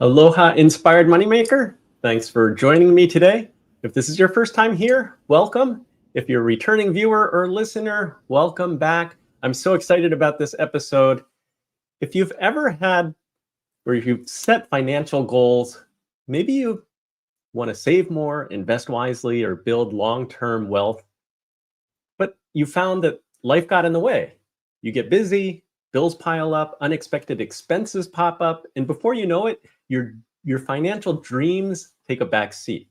Aloha, inspired moneymaker. Thanks for joining me today. If this is your first time here, welcome. If you're a returning viewer or listener, welcome back. I'm so excited about this episode. If you've ever had, or if you've set financial goals, maybe you want to save more, invest wisely, or build long-term wealth, but you found that life got in the way. You get busy, bills pile up, unexpected expenses pop up, and before you know it, your financial dreams take a back seat.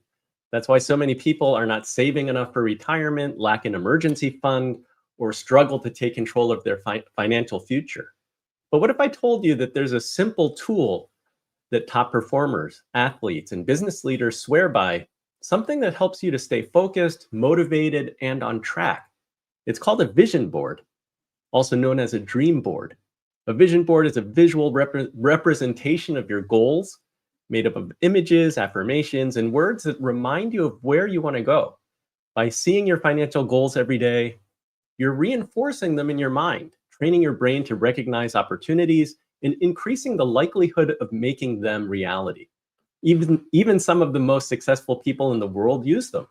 That's why so many people are not saving enough for retirement, lack an emergency fund, or struggle to take control of their financial future. But what if I told you that there's a simple tool that top performers, athletes, and business leaders swear by, something that helps you to stay focused, motivated, and on track? It's called a vision board, also known as a dream board. A vision board is a visual representation of your goals, made up of images, affirmations, and words that remind you of where you want to go. By seeing your financial goals every day, you're reinforcing them in your mind, training your brain to recognize opportunities and increasing the likelihood of making them reality. Even some of the most successful people in the world use them.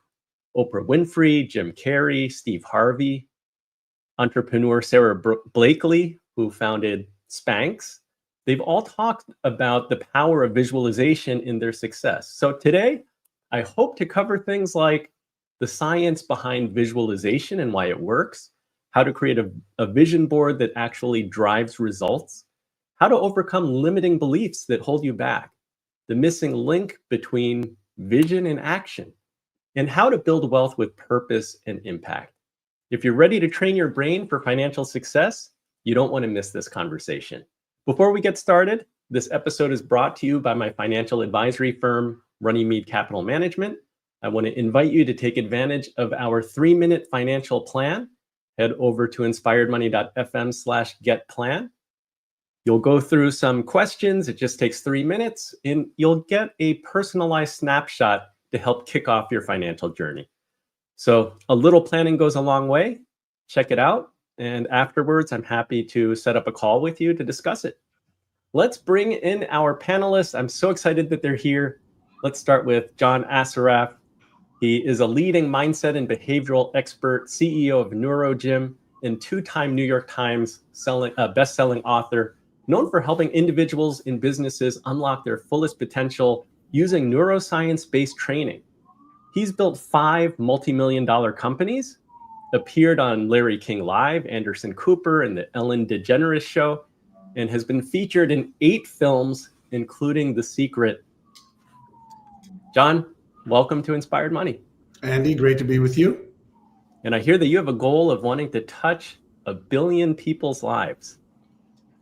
Oprah Winfrey, Jim Carrey, Steve Harvey, entrepreneur Sarah Blakely, who founded Spanx. They've all talked about the power of visualization in their success. So today, I hope to cover things like the science behind visualization and why it works, how to create a vision board that actually drives results, how to overcome limiting beliefs that hold you back, the missing link between vision and action, and how to build wealth with purpose and impact. If you're ready to train your brain for financial success, you don't want to miss this conversation. Before we get started, this episode is brought to you by my financial advisory firm, Runnymede Capital Management. I want to invite you to take advantage of our 3-minute financial plan. Head over to inspiredmoney.fm/getplan. You'll go through some questions. It just takes 3 minutes, and you'll get a personalized snapshot to help kick off your financial journey. So a little planning goes a long way. Check it out. And afterwards, I'm happy to set up a call with you to discuss it. Let's bring in our panelists. I'm so excited that they're here. Let's start with John Assaraf. He is a leading mindset and behavioral expert, CEO of Neurogin, and 2-time New York Times best-selling author, known for helping individuals and businesses unlock their fullest potential using neuroscience-based training. He's built 5 multi-million-dollar companies, appeared on Larry King Live, Anderson Cooper, and the Ellen DeGeneres Show, and has been featured in 8 films, including The Secret. John, welcome to Inspired Money. Andy, great to be with you. And I hear that you have a goal of wanting to touch 1 billion people's lives.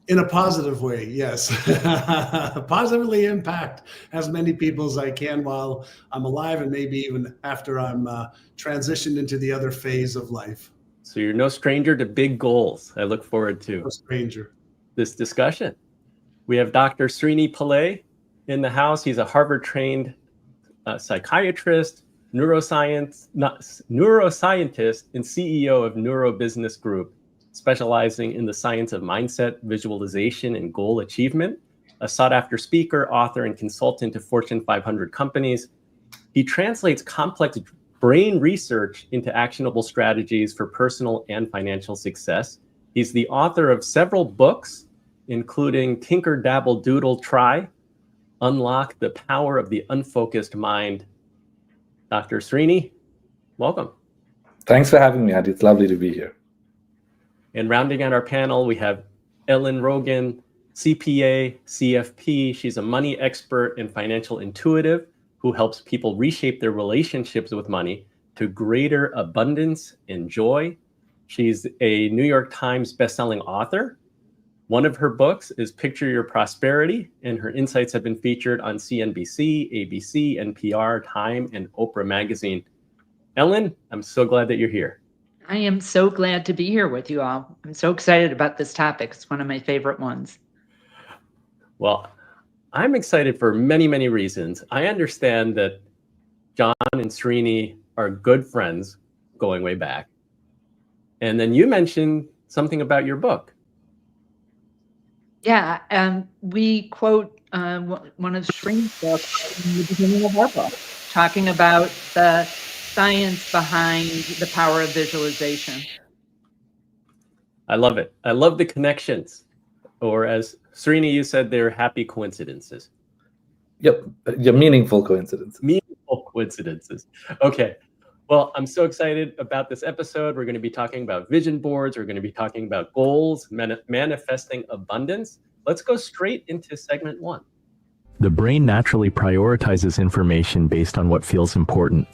In a positive way, yes. Positively impact as many people as I can while I'm alive, and maybe even after I'm transitioned into the other phase of life. So you're no stranger to big goals. I look forward to this discussion. We have Dr. Srini Pillay in the house. He's a Harvard-trained psychiatrist, neuroscientist, and CEO of Neuro Business Group, specializing in the science of mindset, visualization, and goal achievement. A sought-after speaker, author, and consultant to Fortune 500 companies. He translates complex brain research into actionable strategies for personal and financial success. He's the author of several books, including Tinker, Dabble, Doodle, Try, Unlock the Power of the Unfocused Mind. Dr. Srini, welcome. Thanks for having me, Andy. It's lovely to be here. And rounding out our panel, we have Ellen Rogin, CPA, CFP. She's a money expert and financial intuitive who helps people reshape their relationships with money to greater abundance and joy. She's a New York Times bestselling author. One of her books is Picture Your Prosperity, and her insights have been featured on CNBC, ABC, NPR, Time, and Oprah Magazine. Ellen, I'm so glad that you're here. I am so glad to be here with you all. I'm so excited about this topic. It's one of my favorite ones. Well, I'm excited for many, many reasons. I understand that John and Srini are good friends going way back. And then you mentioned something about your book. Yeah, we quote one of Srini's books in the beginning of our book, talking about the science behind the power of visualization. I love it. I love the connections, or as Srini, you said, they're happy coincidences. Yep, meaningful coincidences. Meaningful coincidences. Okay. Well, I'm so excited about this episode. We're going to be talking about vision boards. We're going to be talking about goals, manifesting abundance. Let's go straight into segment 1. The brain naturally prioritizes information based on what feels important.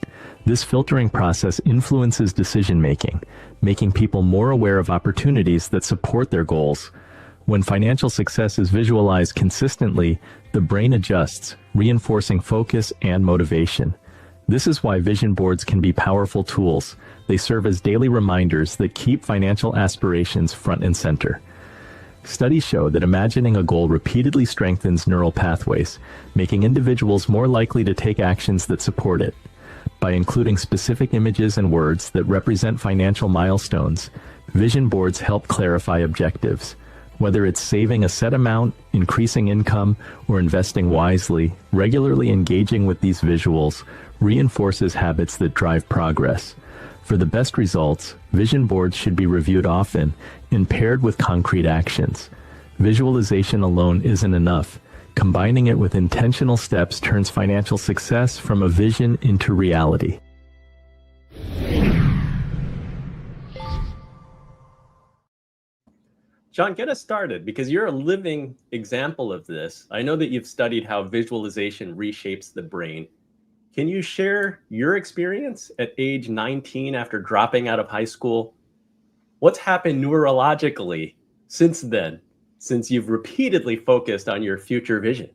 This filtering process influences decision-making, making people more aware of opportunities that support their goals. When financial success is visualized consistently, the brain adjusts, reinforcing focus and motivation. This is why vision boards can be powerful tools. They serve as daily reminders that keep financial aspirations front and center. Studies show that imagining a goal repeatedly strengthens neural pathways, making individuals more likely to take actions that support it. By including specific images and words that represent financial milestones, vision boards help clarify objectives. Whether it's saving a set amount, increasing income, or investing wisely, regularly engaging with these visuals reinforces habits that drive progress. For the best results, vision boards should be reviewed often and paired with concrete actions. Visualization alone isn't enough. Combining it with intentional steps turns financial success from a vision into reality. John, get us started, because you're a living example of this. I know that you've studied how visualization reshapes the brain. Can you share your experience at age 19 after dropping out of high school? What's happened neurologically since then, since you've repeatedly focused on your future vision?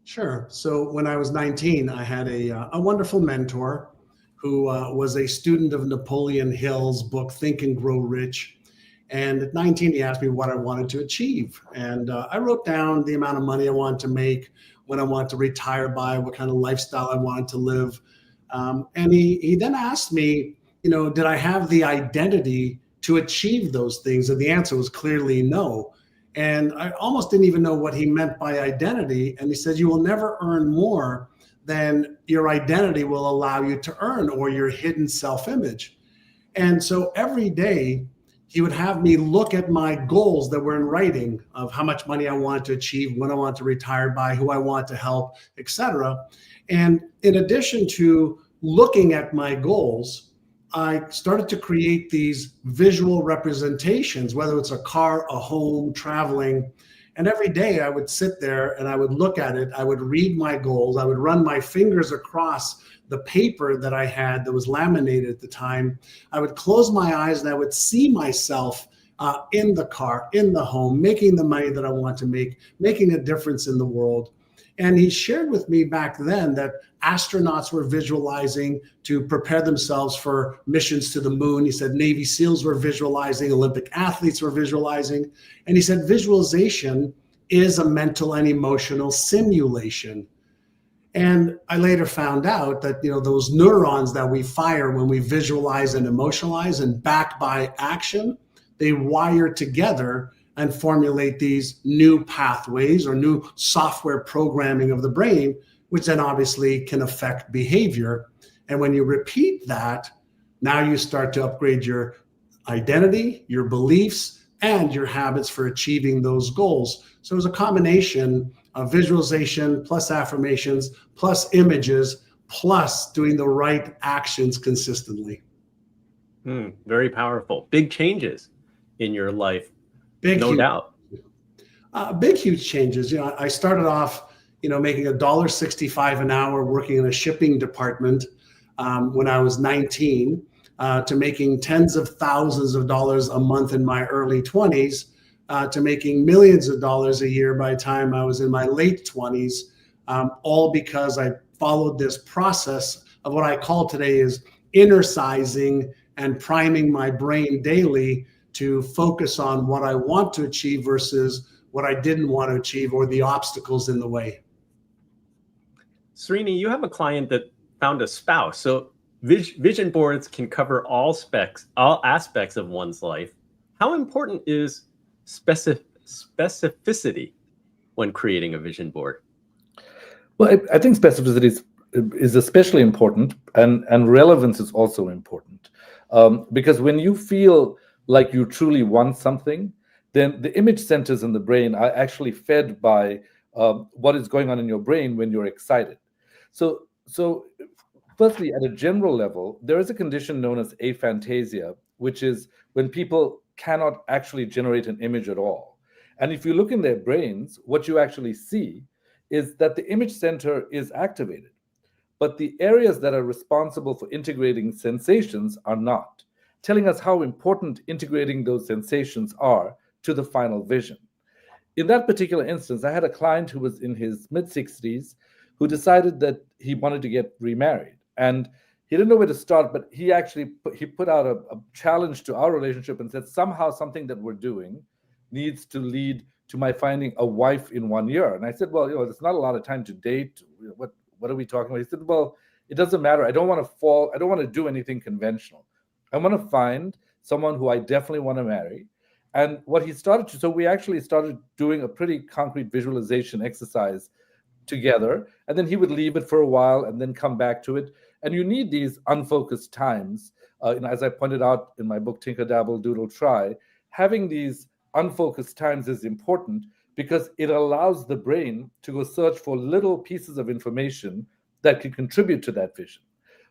Sure. So when I was 19, I had a wonderful mentor who was a student of Napoleon Hill's book, Think and Grow Rich. And at 19, he asked me what I wanted to achieve. And I wrote down the amount of money I wanted to make, when I wanted to retire by, what kind of lifestyle I wanted to live. And he then asked me, did I have the identity to achieve those things? And the answer was clearly no. And I almost didn't even know what he meant by identity. And he said, you will never earn more than your identity will allow you to earn, or your hidden self-image. And so every day, he would have me look at my goals that were in writing of how much money I wanted to achieve, when I want to retire by, who I want to help, etc. And in addition to looking at my goals, I started to create these visual representations, whether it's a car, a home, traveling. And every day I would sit there and I would look at it. I would read my goals. I would run my fingers across the paper that I had that was laminated at the time. I would close my eyes and I would see myself in the car, in the home, making the money that I want to make, making a difference in the world. And he shared with me back then that astronauts were visualizing to prepare themselves for missions to the moon. He said Navy SEALs were visualizing, Olympic athletes were visualizing. And he said visualization is a mental and emotional simulation. And I later found out that, those neurons that we fire when we visualize and emotionalize and backed by action, they wire together and formulate these new pathways or new software programming of the brain, which then obviously can affect behavior. And when you repeat that, now you start to upgrade your identity, your beliefs, and your habits for achieving those goals. So it was a combination of visualization plus affirmations plus images plus doing the right actions consistently. Very powerful. Big changes in your life. No doubt. Big, huge changes. I started off, making $1.65 an hour working in a shipping department when I was 19 to making tens of thousands of dollars a month in my early 20s. To making millions of dollars a year by the time I was in my late 20s, all because I followed this process of what I call today is inner sizing and priming my brain daily to focus on what I want to achieve versus what I didn't want to achieve or the obstacles in the way. Srini, you have a client that found a spouse. So vision boards can cover all aspects of one's life. How important is specificity? when creating a vision board? Well, I think specificity is especially important, and relevance is also important. Because when you feel like you truly want something, then the image centers in the brain are actually fed by what is going on in your brain when you're excited. So firstly, at a general level, there is a condition known as aphantasia, which is when people cannot actually generate an image at all. And if you look in their brains, what you actually see is that the image center is activated, but the areas that are responsible for integrating sensations are not, telling us how important integrating those sensations are to the final vision. In that particular instance, I had a client who was in his mid-60s who decided that he wanted to get remarried. And he didn't know where to start, but he put out a challenge to our relationship and said, somehow something that we're doing needs to lead to my finding a wife in 1 year. And I said, well, there's not a lot of time to date. What are we talking about? He said, well, it doesn't matter. I don't want to do anything conventional. I want to find someone who I definitely want to marry. And what he started to, so we actually started doing a pretty concrete visualization exercise together. And then he would leave it for a while and then come back to it. And you need these unfocused times. As I pointed out in my book, Tinker, Dabble, Doodle, Try, having these unfocused times is important because it allows the brain to go search for little pieces of information that can contribute to that vision.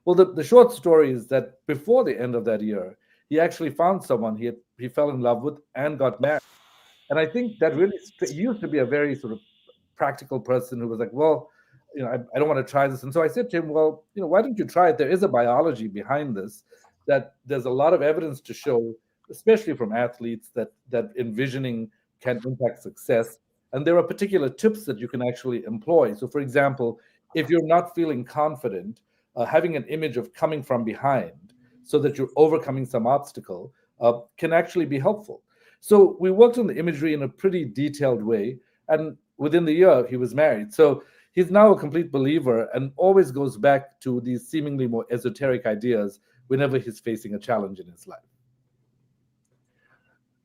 Well, the short story is that before the end of that year, he actually found someone he fell in love with and got married. And I think that really, he used to be a very sort of practical person who was like, well, I don't want to try this. And so I said to him, well, why don't you try it? There is a biology behind this, that there's a lot of evidence to show, especially from athletes, that envisioning can impact success. And there are particular tips that you can actually employ. So for example, if you're not feeling confident, having an image of coming from behind so that you're overcoming some obstacle can actually be helpful. So we worked on the imagery in a pretty detailed way. And within the year, he was married. So he's now a complete believer and always goes back to these seemingly more esoteric ideas whenever he's facing a challenge in his life.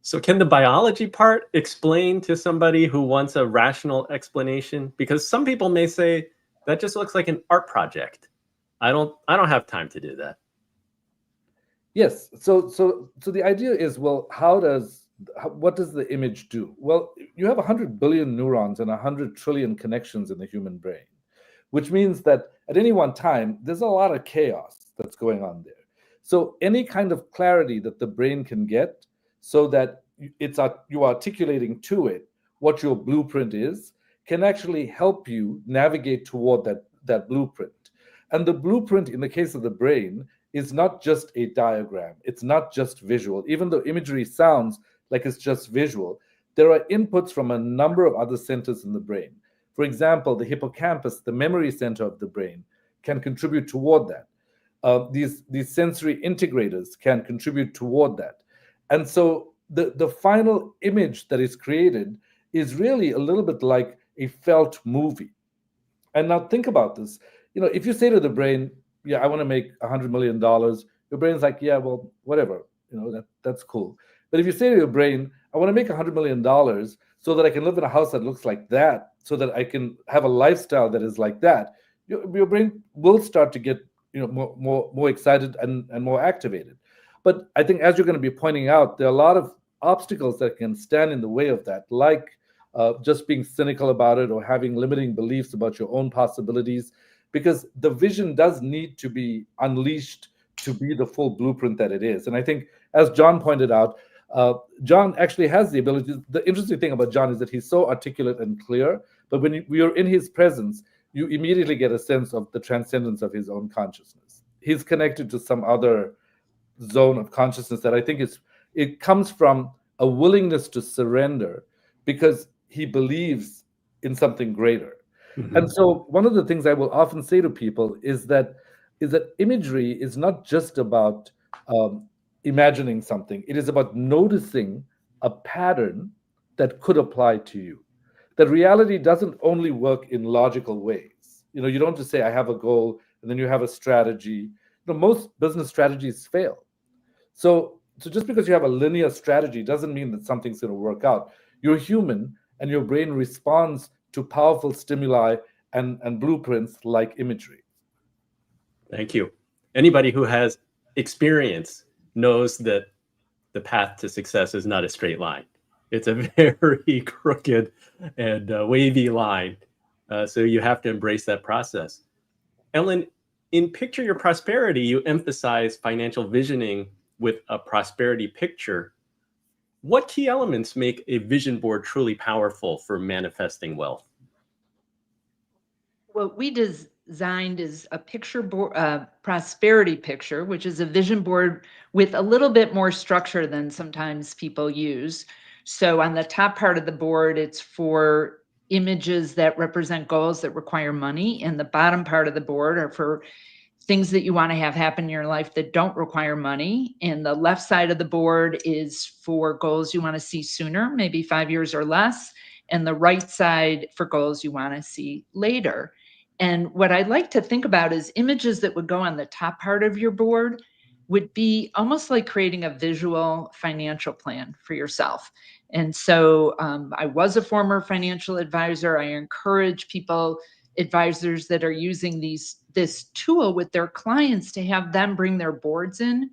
So can the biology part explain to somebody who wants a rational explanation? Because some people may say, that just looks like an art project. I don't have time to do that. Yes. So the idea is, well, what does the image do? Well, you have 100 billion neurons and 100 trillion connections in the human brain, which means that at any one time, there's a lot of chaos that's going on there. So any kind of clarity that the brain can get so that you're articulating to it what your blueprint is can actually help you navigate toward that blueprint. And the blueprint in the case of the brain is not just a diagram. It's not just visual. Even though imagery sounds like it's just visual, there are inputs from a number of other centers in the brain. For example, the hippocampus, the memory center of the brain, can contribute toward that. These sensory integrators can contribute toward that. And so the final image that is created is really a little bit like a felt movie. And now think about this. If you say to the brain, yeah, I want to make $100 million, your brain's like, yeah, well, whatever, that's cool. But if you say to your brain, I want to make $100 million so that I can live in a house that looks like that, so that I can have a lifestyle that is like that, your brain will start to get more excited and more activated. But I think, as you're going to be pointing out, there are a lot of obstacles that can stand in the way of that, like just being cynical about it or having limiting beliefs about your own possibilities, because the vision does need to be unleashed to be the full blueprint that it is. And I think, as John pointed out, John actually has the ability. The interesting thing about John is that he's so articulate and clear, but when you're in his presence, you immediately get a sense of the transcendence of his own consciousness. He's connected to some other zone of consciousness that I think it comes from a willingness to surrender because he believes in something greater. Mm-hmm. And so one of the things I will often say to people is that imagery is not just about imagining something. It is about noticing a pattern that could apply to you. That reality doesn't only work in logical ways. You don't just say, I have a goal, and then you have a strategy. Most business strategies fail. So just because you have a linear strategy doesn't mean that something's going to work out. You're human, and your brain responds to powerful stimuli and blueprints like imagery. Thank you. Anybody who has experience knows that the path to success is not a straight line. It's a very crooked and wavy line. So you have to embrace that process. Ellen, in Picture Your Prosperity, you emphasize financial visioning with a prosperity picture. What key elements make a vision board truly powerful for manifesting wealth? What we designed is a picture board, prosperity picture, which is a vision board with a little bit more structure than sometimes people use. So on the top part of the board, it's for images that represent goals that require money, and the bottom part of the board are for things that you want to have happen in your life that don't require money. And the left side of the board is for goals you want to see sooner, maybe 5 years or less, and the right side for goals you want to see later. And what I'd like to think about is images that would go on the top part of your board would be almost like creating a visual financial plan for yourself. And so I was a former financial advisor. I encourage people, advisors that are using this tool with their clients, to have them bring their boards in.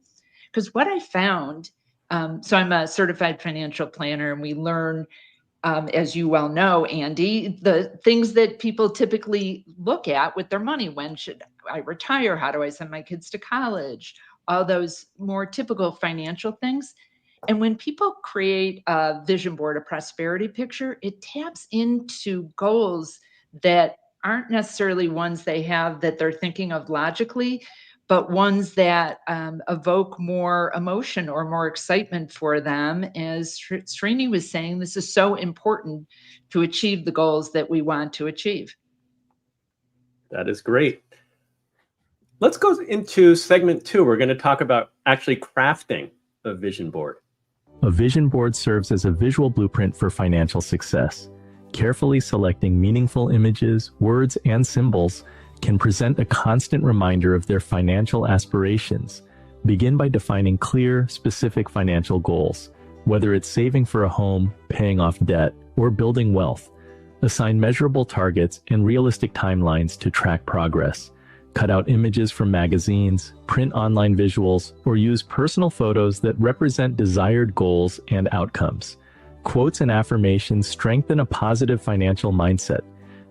Because what I found, so I'm a certified financial planner, and we learn, as you well know, Andy, the things that people typically look at with their money. When should I retire? How do I send my kids to college? All those more typical financial things. And when people create a vision board, a prosperity picture, it taps into goals that aren't necessarily ones they have that they're thinking of logically, but ones that evoke more emotion or more excitement for them. As Srini was saying, this is so important to achieve the goals that we want to achieve. That is great. Let's go into segment 2. We're going to talk about actually crafting a vision board. A vision board serves as a visual blueprint for financial success. Carefully selecting meaningful images, words, and symbols can present a constant reminder of their financial aspirations. Begin by defining clear, specific financial goals, whether it's saving for a home, paying off debt, or building wealth. Assign measurable targets and realistic timelines to track progress. Cut out images from magazines, print online visuals, or use personal photos that represent desired goals and outcomes. Quotes and affirmations strengthen a positive financial mindset.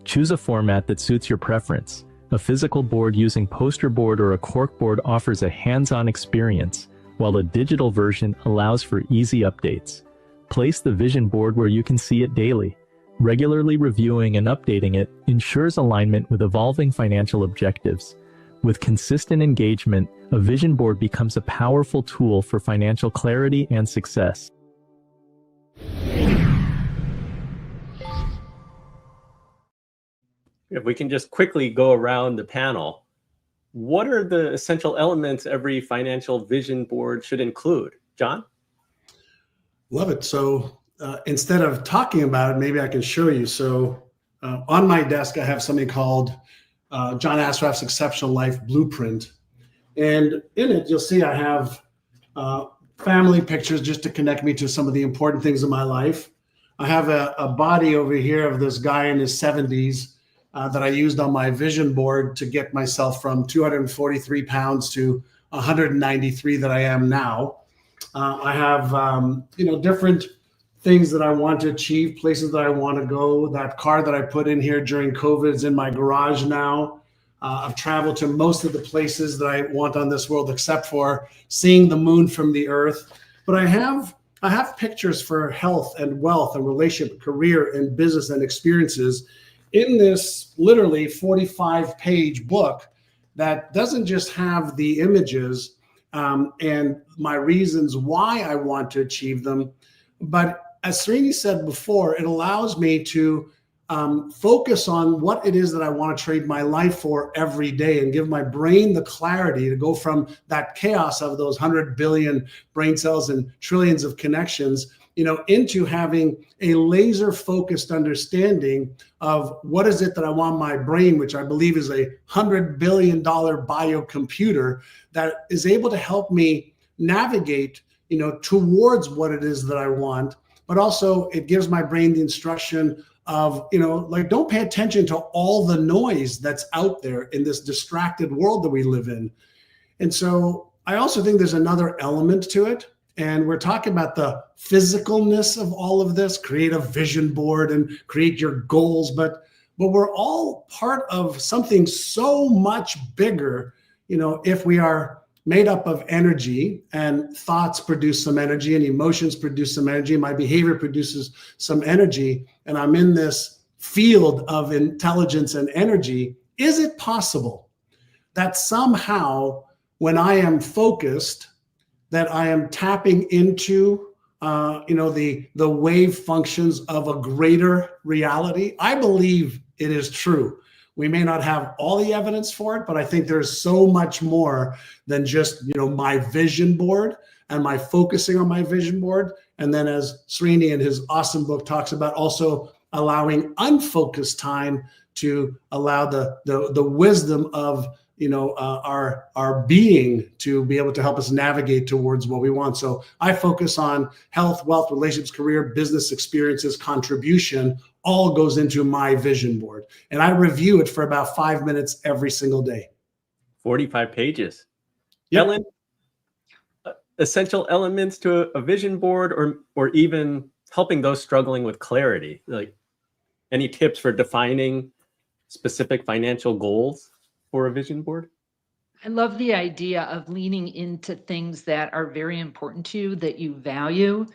Choose a format that suits your preference. A physical board using poster board or a cork board offers a hands-on experience, while a digital version allows for easy updates. Place the vision board where you can see it daily. Regularly reviewing and updating it ensures alignment with evolving financial objectives. With consistent engagement, a vision board becomes a powerful tool for financial clarity and success. If we can just quickly go around the panel, what are the essential elements every financial vision board should include? John? Love it. So instead of talking about it, maybe I can show you. So on my desk, I have something called John Assaraf's Exceptional Life Blueprint. And in it, you'll see I have family pictures just to connect me to some of the important things in my life. I have a body over here of this guy in his 70s that I used on my vision board to get myself from 243 pounds to 193 that I am now. I have, different things that I want to achieve, places that I want to go. That car that I put in here during COVID is in my garage now. I've traveled to most of the places that I want on this world, except for seeing the moon from the earth. But I have pictures for health and wealth and relationship, career and business and experiences in this literally 45-page book that doesn't just have the images and my reasons why I want to achieve them, but as Srini said before, it allows me to focus on what it is that I want to trade my life for every day and give my brain the clarity to go from that chaos of those 100 billion brain cells and trillions of connections, into having a laser focused understanding of what is it that I want my brain, which I believe is a $100 billion biocomputer that is able to help me navigate, towards what it is that I want, but also it gives my brain the instruction of, like, don't pay attention to all the noise that's out there in this distracted world that we live in. And so I also think there's another element to it. And we're talking about the physicalness of all of this, create a vision board and create your goals, but we're all part of something so much bigger. If we are made up of energy, and thoughts produce some energy and emotions produce some energy, my behavior produces some energy, and I'm in this field of intelligence and energy, is it possible that somehow when I am focused, that I am tapping into the wave functions of a greater reality? I believe it is true. We may not have all the evidence for it, but I think there's so much more than just, my vision board and my focusing on my vision board. And then, as Srini in his awesome book talks about, also allowing unfocused time to allow the wisdom of our being to be able to help us navigate towards what we want. So I focus on health, wealth, relationships, career, business experiences, contribution, all goes into my vision board. And I review it for about 5 minutes every single day. 45 pages. Yep. Ellen, essential elements to a vision board, or even helping those struggling with clarity, like any tips for defining specific financial goals for a vision board? I love the idea of leaning into things that are very important to you, that you value.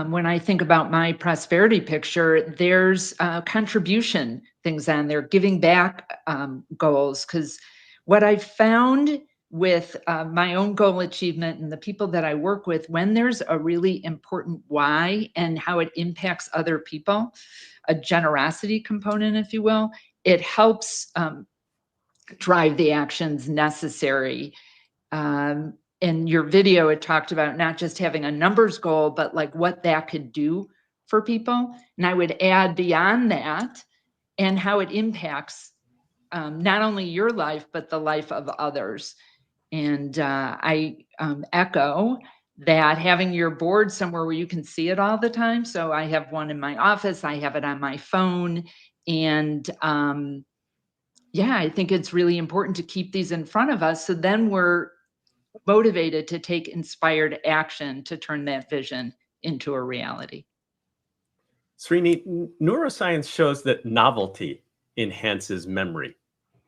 When I think about my prosperity picture, there's contribution things on there, giving back goals. Because what I've found with my own goal achievement and the people that I work with, when there's a really important why and how it impacts other people, a generosity component, if you will, it helps drive the actions necessary. In your video, it talked about not just having a numbers goal, but like what that could do for people. And I would add beyond that and how it impacts not only your life, but the life of others. And I echo that, having your board somewhere where you can see it all the time. So I have one in my office, I have it on my phone. And yeah, I think it's really important to keep these in front of us. So then we're motivated to take inspired action to turn that vision into a reality. Srini, neuroscience shows that novelty enhances memory.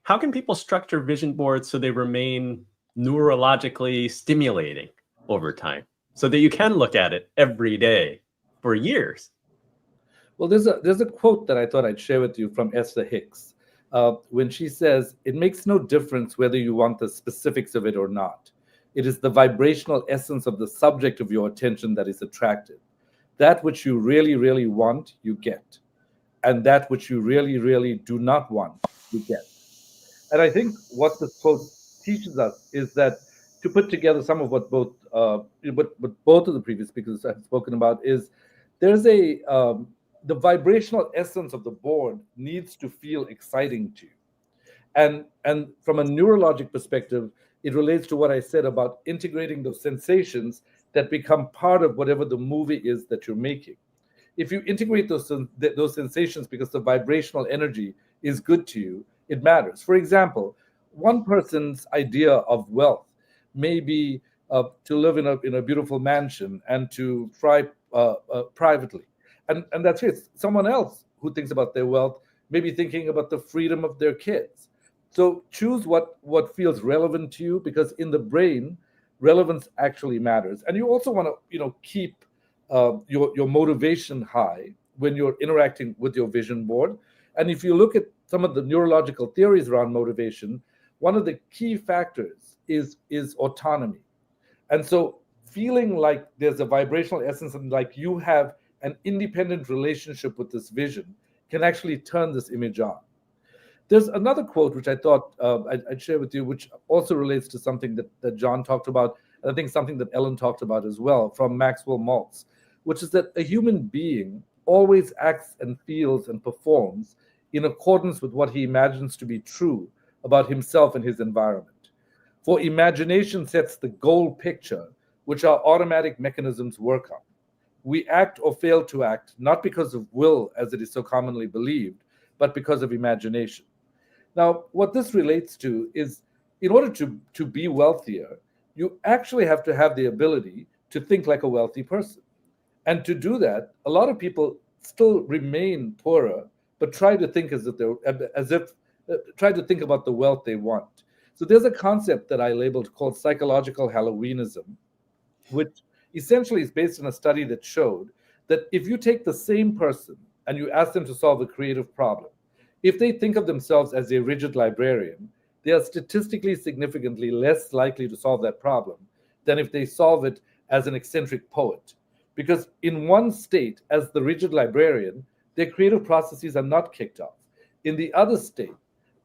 How can people structure vision boards so they remain neurologically stimulating over time, so that you can look at it every day for years? Well, there's a quote that I thought I'd share with you from Esther Hicks. When she says, "It makes no difference whether you want the specifics of it or not. It is the vibrational essence of the subject of your attention that is attractive. That which you really, really want, you get. And that which you really, really do not want, you get." And I think what this quote teaches us is that, to put together some of what both of the previous speakers have spoken about, is there's the vibrational essence of the board needs to feel exciting to you. And from a neurologic perspective, it relates to what I said about integrating those sensations that become part of whatever the movie is that you're making. If you integrate those sensations because the vibrational energy is good to you, it matters. For example, one person's idea of wealth may be to live in a beautiful mansion and to fly privately. And that's it. Someone else who thinks about their wealth may be thinking about the freedom of their kids. So choose what feels relevant to you, because in the brain, relevance actually matters. And you also want to keep your motivation high when you're interacting with your vision board. And if you look at some of the neurological theories around motivation, one of the key factors is autonomy. And so feeling like there's a vibrational essence and like you have an independent relationship with this vision can actually turn this image on. There's another quote which I thought I'd share with you, which also relates to something that John talked about, and I think something that Ellen talked about as well, from Maxwell Maltz, which is that a human being always acts and feels and performs in accordance with what he imagines to be true about himself and his environment. For imagination sets the goal picture, which our automatic mechanisms work on. we act or fail to act, not because of will, as it is so commonly believed, but because of imagination. Now, what this relates to is, in order to be wealthier, you actually have to have the ability to think like a wealthy person. And to do that, a lot of people still remain poorer, but try to think try to think about the wealth they want. So there's a concept that I labeled called psychological Halloweenism, which essentially is based on a study that showed that if you take the same person and you ask them to solve a creative problem, if they think of themselves as a rigid librarian, they are statistically significantly less likely to solve that problem than if they solve it as an eccentric poet. Because in one state, as the rigid librarian, their creative processes are not kicked off. In the other state,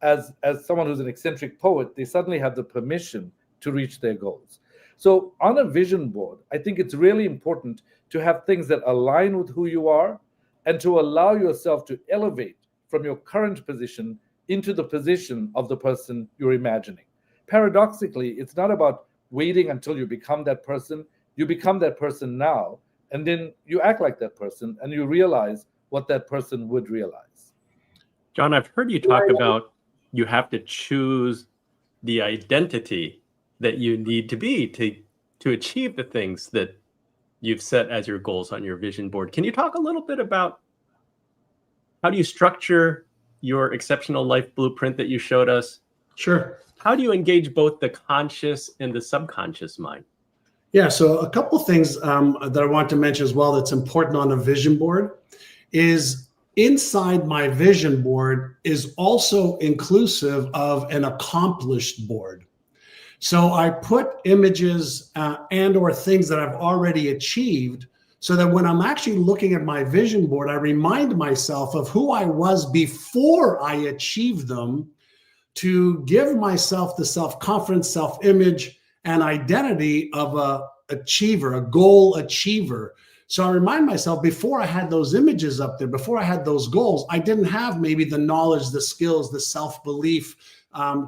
as someone who's an eccentric poet, they suddenly have the permission to reach their goals. So on a vision board, I think it's really important to have things that align with who you are and to allow yourself to elevate from your current position into the position of the person you're imagining. Paradoxically, it's not about waiting until you become that person. You become that person now, and then you act like that person, and you realize what that person would realize. John, I've heard you talk about you have to choose the identity that you need to be to achieve the things that you've set as your goals on your vision board. Can you talk a little bit about how do you structure your exceptional life blueprint that you showed us? Sure. How do you engage both the conscious and the subconscious mind? Yeah, so a couple things that I want to mention as well that's important on a vision board is inside my vision board is also inclusive of an accomplished board. So I put images and or things that I've already achieved so that when I'm actually looking at my vision board, I remind myself of who I was before I achieved them to give myself the self-confidence, self-image, and identity of a achiever, a goal achiever. So I remind myself before I had those images up there, before I had those goals, I didn't have maybe the knowledge, the skills, the self-belief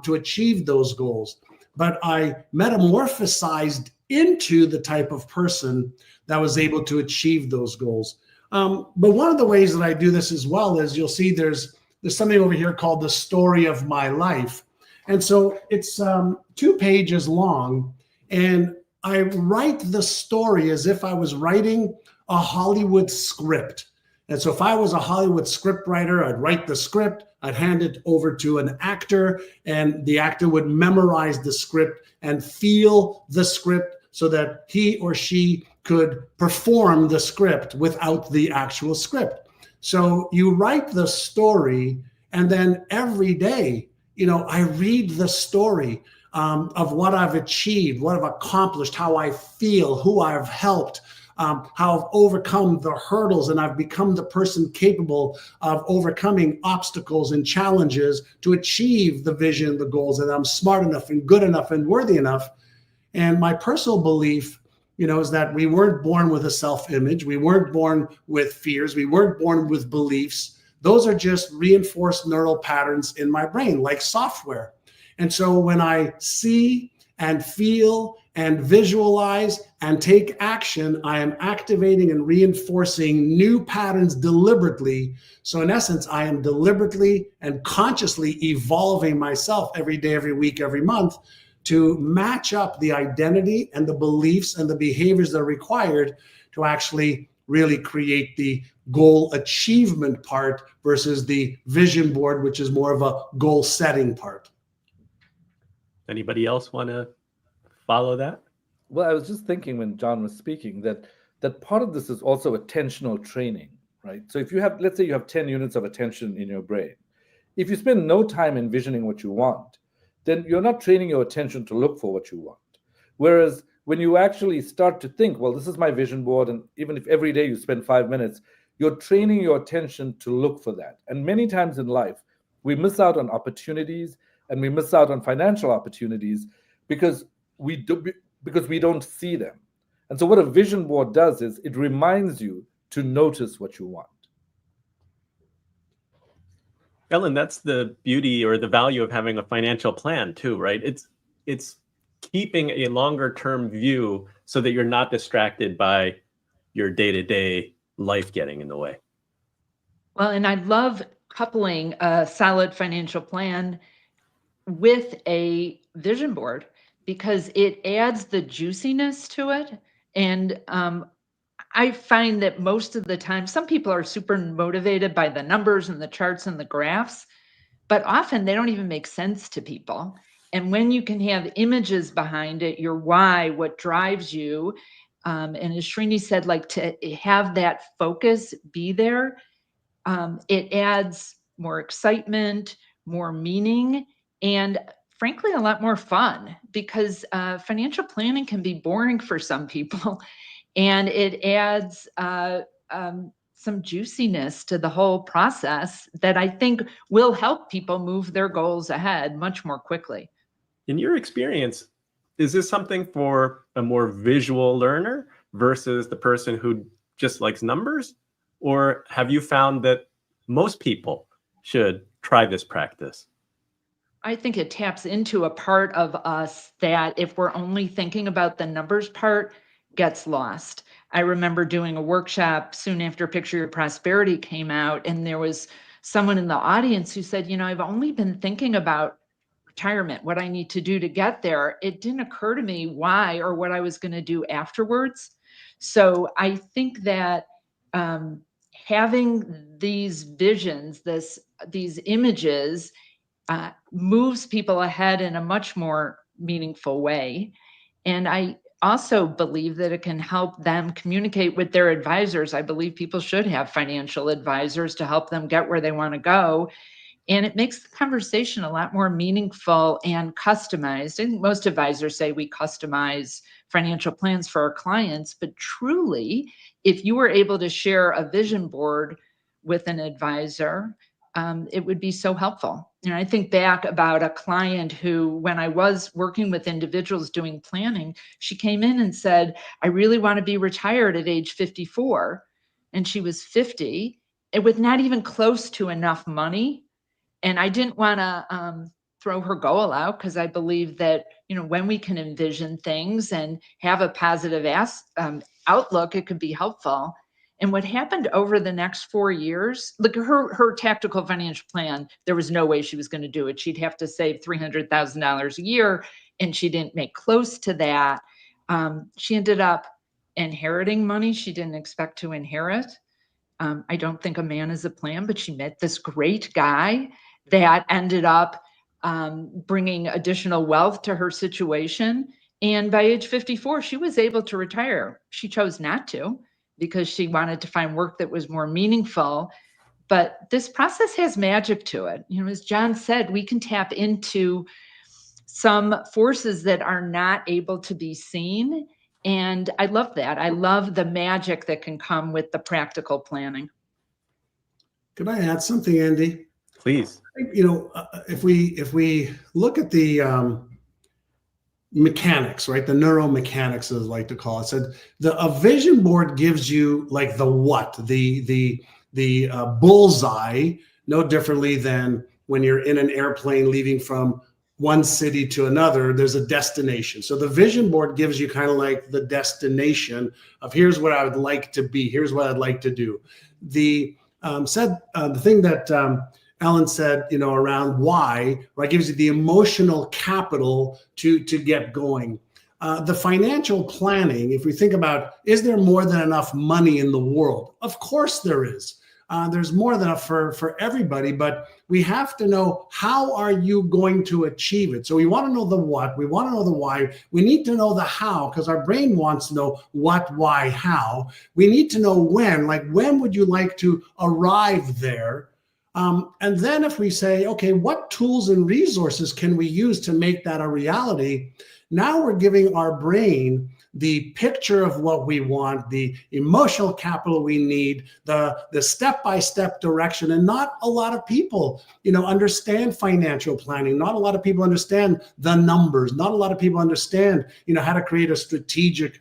to achieve those goals. But I metamorphosized into the type of person that was able to achieve those goals. But one of the ways that I do this as well is you'll see there's something over here called the story of my life. And so it's 2 pages long, and I write the story as if I was writing a Hollywood script. And so if I was a Hollywood script writer, I'd write the script, I'd hand it over to an actor, and the actor would memorize the script and feel the script so that he or she could perform the script without the actual script. So you write the story, and then every day, I read the story of what I've achieved, what I've accomplished, how I feel, who I've helped, how I've overcome the hurdles, and I've become the person capable of overcoming obstacles and challenges to achieve the vision, the goals, and I'm smart enough and good enough and worthy enough. And my personal belief, is that we weren't born with a self-image. We weren't born with fears. We weren't born with beliefs. Those are just reinforced neural patterns in my brain, like software. And so when I see and feel and visualize and take action, I am activating and reinforcing new patterns deliberately. So in essence, I am deliberately and consciously evolving myself every day, every week, every month to match up the identity and the beliefs and the behaviors that are required to actually really create the goal achievement part versus the vision board, which is more of a goal setting part. Anybody else want to follow that? Well, I was just thinking when John was speaking that part of this is also attentional training, right? So if you have, let's say you have 10 units of attention in your brain. If you spend no time envisioning what you want, then you're not training your attention to look for what you want. Whereas when you actually start to think, well, this is my vision board, and even if every day you spend 5 minutes, you're training your attention to look for that. And many times in life, we miss out on opportunities and we miss out on financial opportunities because we don't see them. And so what a vision board does is it reminds you to notice what you want. Ellen, that's the beauty or the value of having a financial plan too, right? It's keeping a longer term view so that you're not distracted by your day-to-day life getting in the way. Well, and I love coupling a solid financial plan with a vision board because it adds the juiciness to it. And I find that most of the time, some people are super motivated by the numbers and the charts and the graphs, but often they don't even make sense to people. And when you can have images behind it, your why, what drives you, and as Srini said, like to have that focus be there, it adds more excitement, more meaning, and frankly, a lot more fun because financial planning can be boring for some people. And it adds some juiciness to the whole process that I think will help people move their goals ahead much more quickly. In your experience, is this something for a more visual learner versus the person who just likes numbers? Or have you found that most people should try this practice? I think it taps into a part of us that if we're only thinking about the numbers part, gets lost. I remember doing a workshop soon after Picture Your Prosperity came out, and there was someone in the audience who said, I've only been thinking about retirement, what I need to do to get there. It didn't occur to me why or what I was going to do afterwards. So I think that having these visions, these images, moves people ahead in a much more meaningful way. And I also believe that it can help them communicate with their advisors. I believe people should have financial advisors to help them get where they want to go. And it makes the conversation a lot more meaningful and customized. I think most advisors say we customize financial plans for our clients, but truly, if you were able to share a vision board with an advisor, it would be so helpful. I think back about a client who, when I was working with individuals doing planning, she came in and said, I really want to be retired at age 54. And she was 50 and with not even close to enough money. And I didn't want to throw her goal out because I believe that, when we can envision things and have a positive outlook, it could be helpful. And what happened over the next 4 years, look, her tactical financial plan, there was no way she was going to do it. She'd have to save $300,000 a year, and she didn't make close to that. She ended up inheriting money she didn't expect to inherit. I don't think a man is a plan, but she met this great guy that ended up bringing additional wealth to her situation. And by age 54, she was able to retire. She chose not to, because she wanted to find work that was more meaningful. But this process has magic to it. As John said, we can tap into some forces that are not able to be seen. And I love that. I love the magic that can come with the practical planning. Could I add something, Andy? Please. If we look at the mechanics, right? The neuromechanics, as I like to call it. So a vision board gives you like the what, the bullseye, no differently than when you're in an airplane leaving from one city to another, there's a destination. So the vision board gives you kind of like the destination of here's what I would like to be, here's what I'd like to do. The thing that Ellen said, around why, right, gives you the emotional capital to get going. The financial planning, if we think about, is there more than enough money in the world? Of course there is. There's more than enough for everybody, but we have to know, how are you going to achieve it? So we want to know the what, we want to know the why, we need to know the how, because our brain wants to know what, why, how. We need to know when, like when would you like to arrive there? And then if we say, okay, what tools and resources can we use to make that a reality? Now we're giving our brain the picture of what we want, the emotional capital we need, the step-by-step direction. And not a lot of people, understand financial planning. Not a lot of people understand the numbers. Not a lot of people understand, how to create a strategic,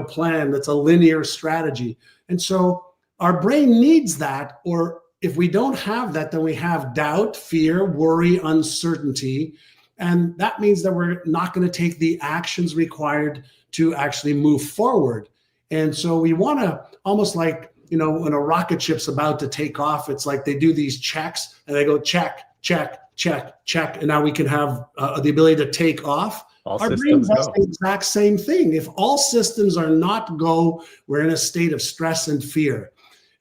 plan that's a linear strategy. And so our brain needs that, or if we don't have that, then we have doubt, fear, worry, uncertainty. And that means that we're not going to take the actions required to actually move forward. And so we want to almost like, when a rocket ship's about to take off, it's like they do these checks and they go check, check, check, check. And now we can have the ability to take off. Our brain does the exact same thing. If all systems are not go, we're in a state of stress and fear.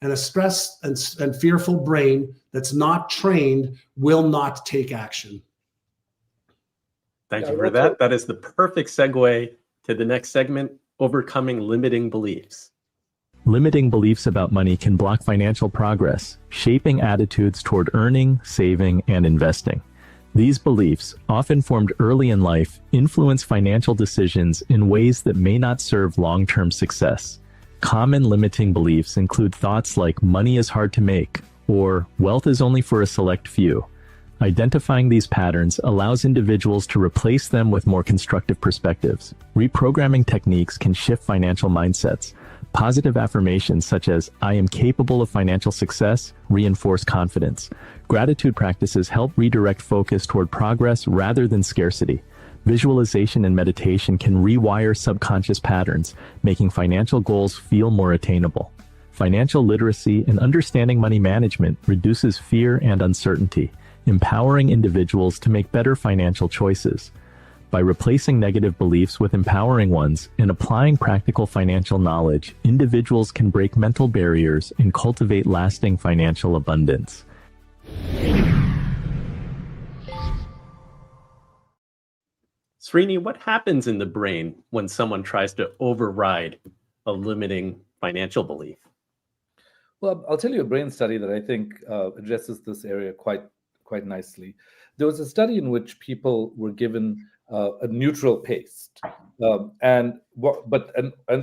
And a stress and fearful brain that's not trained will not take action. Thank you for that. That is the perfect segue to the next segment, overcoming limiting beliefs. Limiting beliefs about money can block financial progress, shaping attitudes toward earning, saving, and investing. These beliefs, often formed early in life, influence financial decisions in ways that may not serve long-term success. Common limiting beliefs include thoughts like money is hard to make, or wealth is only for a select few. Identifying these patterns allows individuals to replace them with more constructive perspectives. Reprogramming techniques can shift financial mindsets. Positive affirmations such as, "I am capable of financial success," reinforce confidence. Gratitude practices help redirect focus toward progress rather than scarcity. Visualization and meditation can rewire subconscious patterns, making financial goals feel more attainable. Financial literacy and understanding money management reduces fear and uncertainty, empowering individuals to make better financial choices. By replacing negative beliefs with empowering ones and applying practical financial knowledge, individuals can break mental barriers and cultivate lasting financial abundance. Srini, what happens in the brain when someone tries to override a limiting financial belief? Well, I'll tell you a brain study that I think addresses this area quite nicely. There was a study in which people were given a neutral paste, and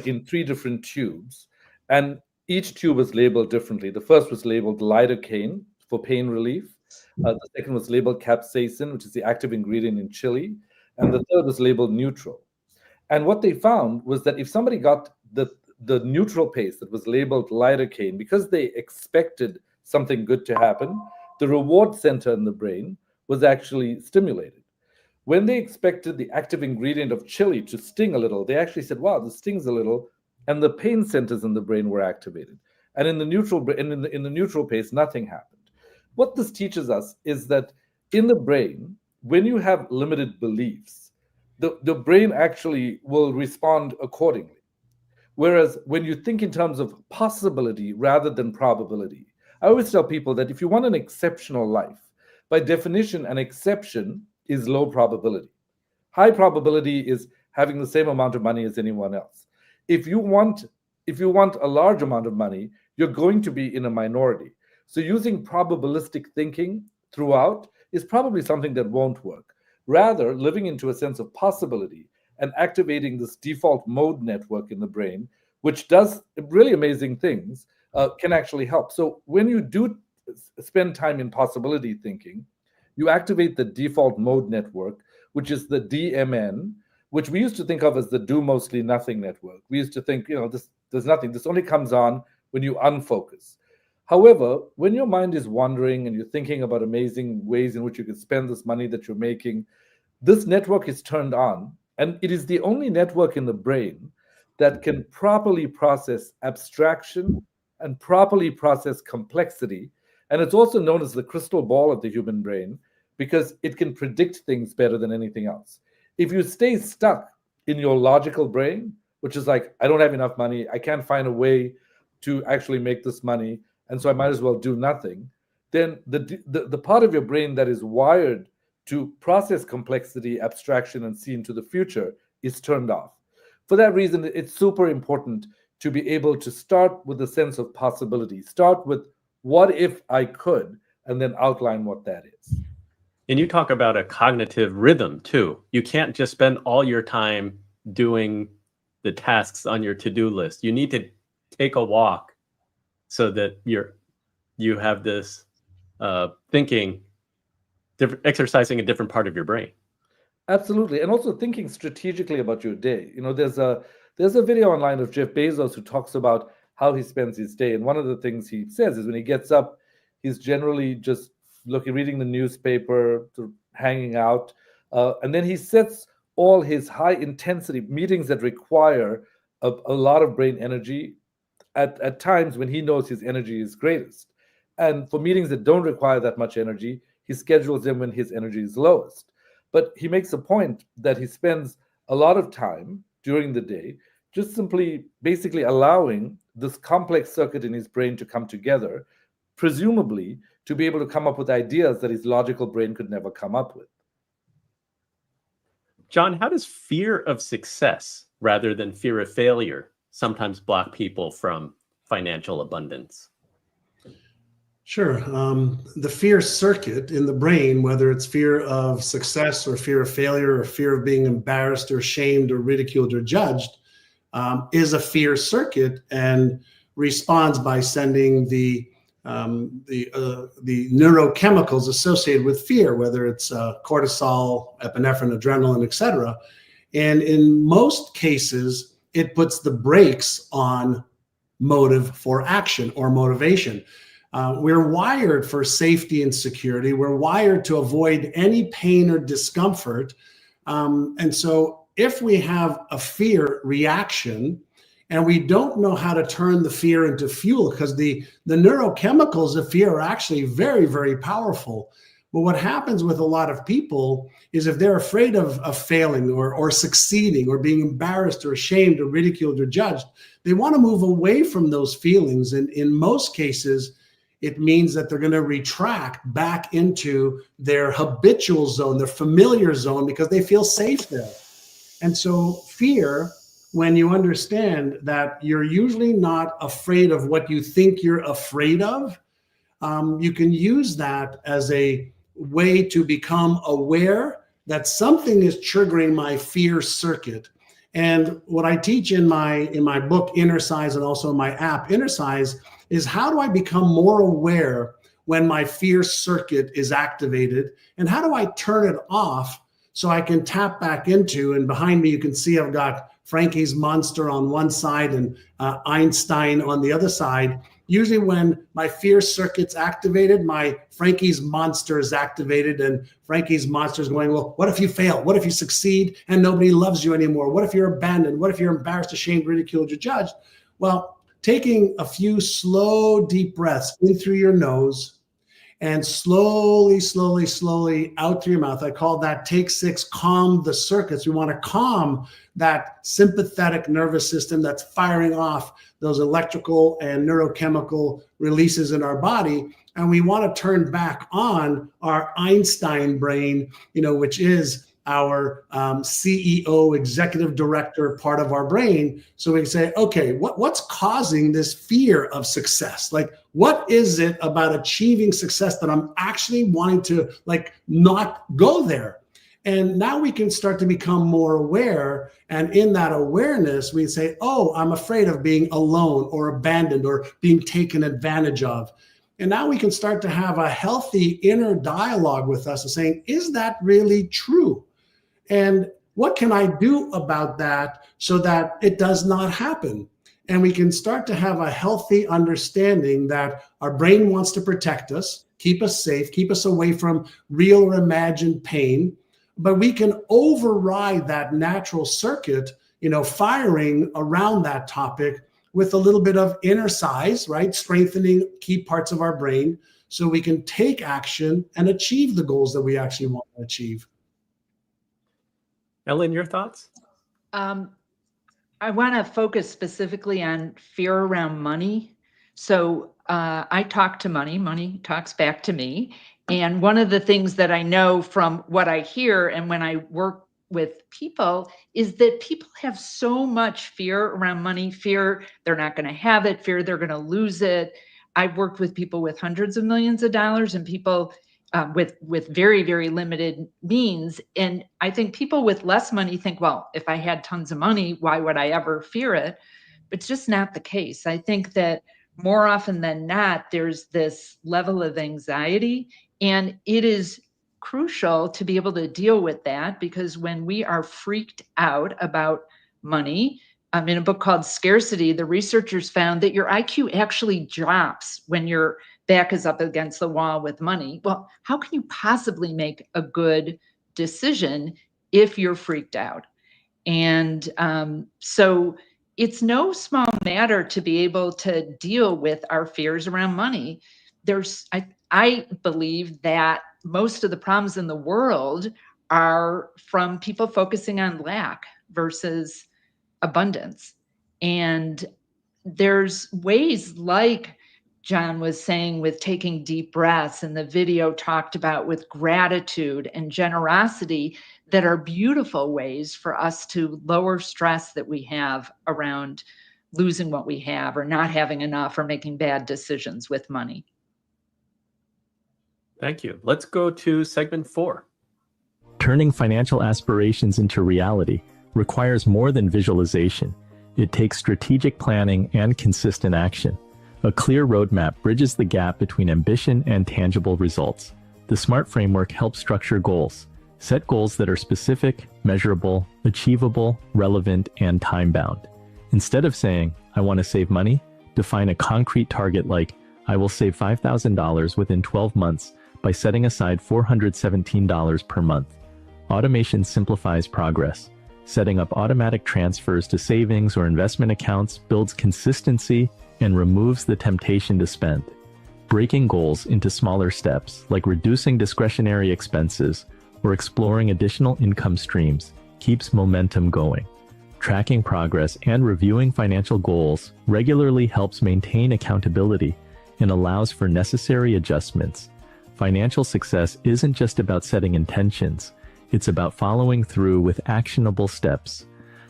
in 3 different tubes, and each tube was labeled differently. The first was labeled lidocaine for pain relief. The second was labeled capsaicin, which is the active ingredient in chili, and the third was labeled neutral. And what they found was that if somebody got the neutral paste that was labeled lidocaine, because they expected something good to happen, the reward center in the brain was actually stimulated. When they expected the active ingredient of chili to sting a little, they actually said, "Wow, this stings a little," and the pain centers in the brain were activated. And in the neutral paste, nothing happened. What this teaches us is that in the brain, when you have limited beliefs, the brain actually will respond accordingly. Whereas when you think in terms of possibility rather than probability, I always tell people that if you want an exceptional life, by definition, an exception is low probability. High probability is having the same amount of money as anyone else. If you want a large amount of money, you're going to be in a minority. So using probabilistic thinking throughout is probably something that won't work. Rather, living into a sense of possibility and activating this default mode network in the brain, which does really amazing things, can actually help. So when you do spend time in possibility thinking, you activate the default mode network, which is the DMN, which we used to think of as the do mostly nothing network. We used to think, there's nothing. This only comes on when you unfocus. However, when your mind is wandering and you're thinking about amazing ways in which you could spend this money that you're making, this network is turned on, and it is the only network in the brain that can properly process abstraction and properly process complexity. And it's also known as the crystal ball of the human brain because it can predict things better than anything else. If you stay stuck in your logical brain, which is like, I don't have enough money, I can't find a way to actually make this money, and so I might as well do nothing, then the part of your brain that is wired to process complexity, abstraction, and see into the future is turned off. For that reason, it's super important to be able to start with a sense of possibility. Start with, what if I could, and then outline what that is. And you talk about a cognitive rhythm too. You can't just spend all your time doing the tasks on your to-do list. You need to take a walk so that you have this thinking, exercising a different part of your brain. Absolutely. And also thinking strategically about your day. There's a video online of Jeff Bezos who talks about how he spends his day. And one of the things he says is when he gets up, he's generally just reading the newspaper, sort of hanging out. And then he sets all his high intensity meetings that require a lot of brain energy at times when he knows his energy is greatest. And for meetings that don't require that much energy, he schedules them when his energy is lowest. But he makes a point that he spends a lot of time during the day just simply basically allowing this complex circuit in his brain to come together, presumably to be able to come up with ideas that his logical brain could never come up with. John, how does fear of success rather than fear of failure sometimes block people from financial abundance? Sure. The fear circuit in the brain, whether it's fear of success or fear of failure or fear of being embarrassed or shamed or ridiculed or judged, is a fear circuit and responds by sending the neurochemicals associated with fear, whether it's cortisol, epinephrine, adrenaline, etc. And in most cases, it puts the brakes on motive for action or motivation. We're wired for safety and security. We're wired to avoid any pain or discomfort. And so if we have a fear reaction and we don't know how to turn the fear into fuel, because the neurochemicals of fear are actually very, very powerful. But what happens with a lot of people is if they're afraid of failing or succeeding or being embarrassed or ashamed or ridiculed or judged, they want to move away from those feelings. And in most cases, it means that they're going to retract back into their habitual zone, their familiar zone, because they feel safe there. And so fear, when you understand that you're usually not afraid of what you think you're afraid of, you can use that as a way to become aware that something is triggering my fear circuit. And what I teach in my book, Inner Size, and also in my app, Inner Size, is how do I become more aware when my fear circuit is activated? And how do I turn it off so I can tap back into, and behind me you can see I've got Frankie's monster on one side and Einstein on the other side. Usually when my fear circuit's activated, my Frankie's monster is activated, and Frankie's monster is going, well, what if you fail? What if you succeed and nobody loves you anymore? What if you're abandoned? What if you're embarrassed, ashamed, ridiculed, or judged? Well, taking a few slow, deep breaths in through your nose and slowly, slowly, slowly out through your mouth. I call that take 6, calm the circuits. We want to calm that sympathetic nervous system that's firing off those electrical and neurochemical releases in our body. And we want to turn back on our Einstein brain, which is our CEO, executive director part of our brain. So we can say, okay, what's causing this fear of success? Like, what is it about achieving success that I'm actually wanting to not go there? And now we can start to become more aware. And in that awareness, we say, oh, I'm afraid of being alone or abandoned or being taken advantage of. And now we can start to have a healthy inner dialogue with us and saying, is that really true? And what can I do about that so that it does not happen? And we can start to have a healthy understanding that our brain wants to protect us, keep us safe, keep us away from real or imagined pain. But we can override that natural circuit, firing around that topic with a little bit of inner size, right? Strengthening key parts of our brain so we can take action and achieve the goals that we actually want to achieve. Ellen, your thoughts? I want to focus specifically on fear around money. So I talk to money, money talks back to me. And one of the things that I know from what I hear and when I work with people is that people have so much fear around money, fear they're not going to have it, fear they're going to lose it. I've worked with people with hundreds of millions of dollars and people with very, very limited means. And I think people with less money think, well, if I had tons of money, why would I ever fear it? But it's just not the case. I think that more often than not, there's this level of anxiety, and it is crucial to be able to deal with that, because when we are freaked out about money, in a book called Scarcity, the researchers found that your IQ actually drops when your back is up against the wall with money. Well, how can you possibly make a good decision if you're freaked out? And so it's no small matter to be able to deal with our fears around money. I believe that most of the problems in the world are from people focusing on lack versus abundance. And there's ways, like John was saying, with taking deep breaths, and the video talked about with gratitude and generosity, that are beautiful ways for us to lower stress that we have around losing what we have or not having enough or making bad decisions with money. Thank you. Let's go to segment 4. Turning financial aspirations into reality requires more than visualization. It takes strategic planning and consistent action. A clear roadmap bridges the gap between ambition and tangible results. The SMART framework helps structure goals. Set goals that are specific, measurable, achievable, relevant, and time-bound. Instead of saying, I want to save money, define a concrete target like, I will save $5,000 within 12 months by setting aside $417 per month. Automation simplifies progress. Setting up automatic transfers to savings or investment accounts builds consistency and removes the temptation to spend. Breaking goals into smaller steps, like reducing discretionary expenses or exploring additional income streams, keeps momentum going. Tracking progress and reviewing financial goals regularly helps maintain accountability and allows for necessary adjustments. Financial success isn't just about setting intentions. It's about following through with actionable steps.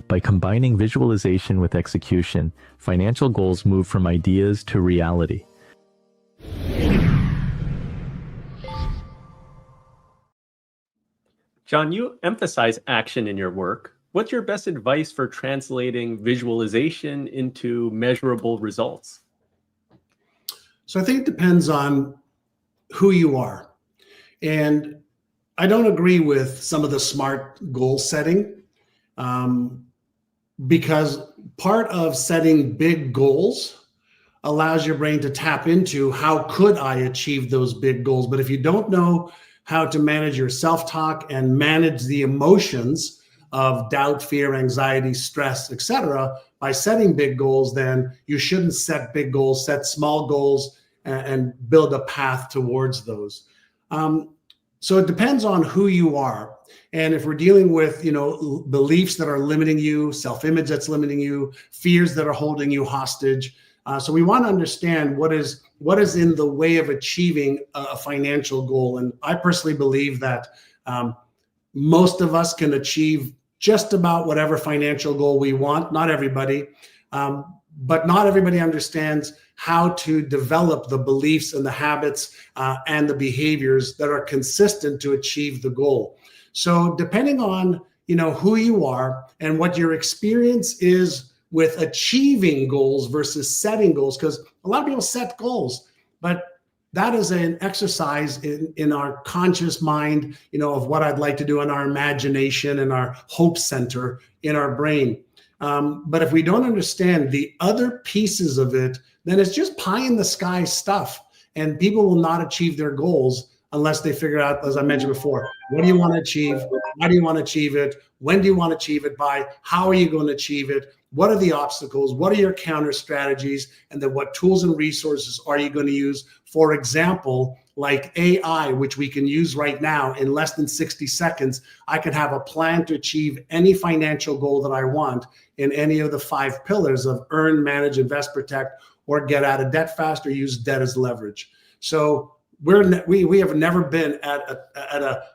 By combining visualization with execution, financial goals move from ideas to reality. John, you emphasize action in your work. What's your best advice for translating visualization into measurable results? So I think it depends on who you are. And I don't agree with some of the SMART goal setting, because part of setting big goals allows your brain to tap into how could I achieve those big goals. But if you don't know how to manage your self-talk and manage the emotions of doubt, fear, anxiety, stress, etc., by setting big goals, then you shouldn't set big goals, set small goals and build a path towards those. So it depends on who you are. And if we're dealing with, beliefs that are limiting you, self-image that's limiting you, fears that are holding you hostage. So we want to understand what is in the way of achieving a financial goal. And I personally believe that most of us can achieve just about whatever financial goal we want. Not everybody, but not everybody understands how to develop the beliefs and the habits and the behaviors that are consistent to achieve the goal. So depending on, who you are and what your experience is with achieving goals versus setting goals, because a lot of people set goals, but that is an exercise in our conscious mind, of what I'd like to do in our imagination and our hope center in our brain. But if we don't understand the other pieces of it, then it's just pie in the sky stuff. And people will not achieve their goals unless they figure out, as I mentioned before, what do you want to achieve? How do you want to achieve it? When do you want to achieve it by? How are you going to achieve it? What are the obstacles? What are your counter strategies? And then what tools and resources are you going to use? For example, like AI, which we can use right now in less than 60 seconds, I can have a plan to achieve any financial goal that I want in any of the 5 pillars of earn, manage, invest, protect, or get out of debt fast, or use debt as leverage. So we have never been at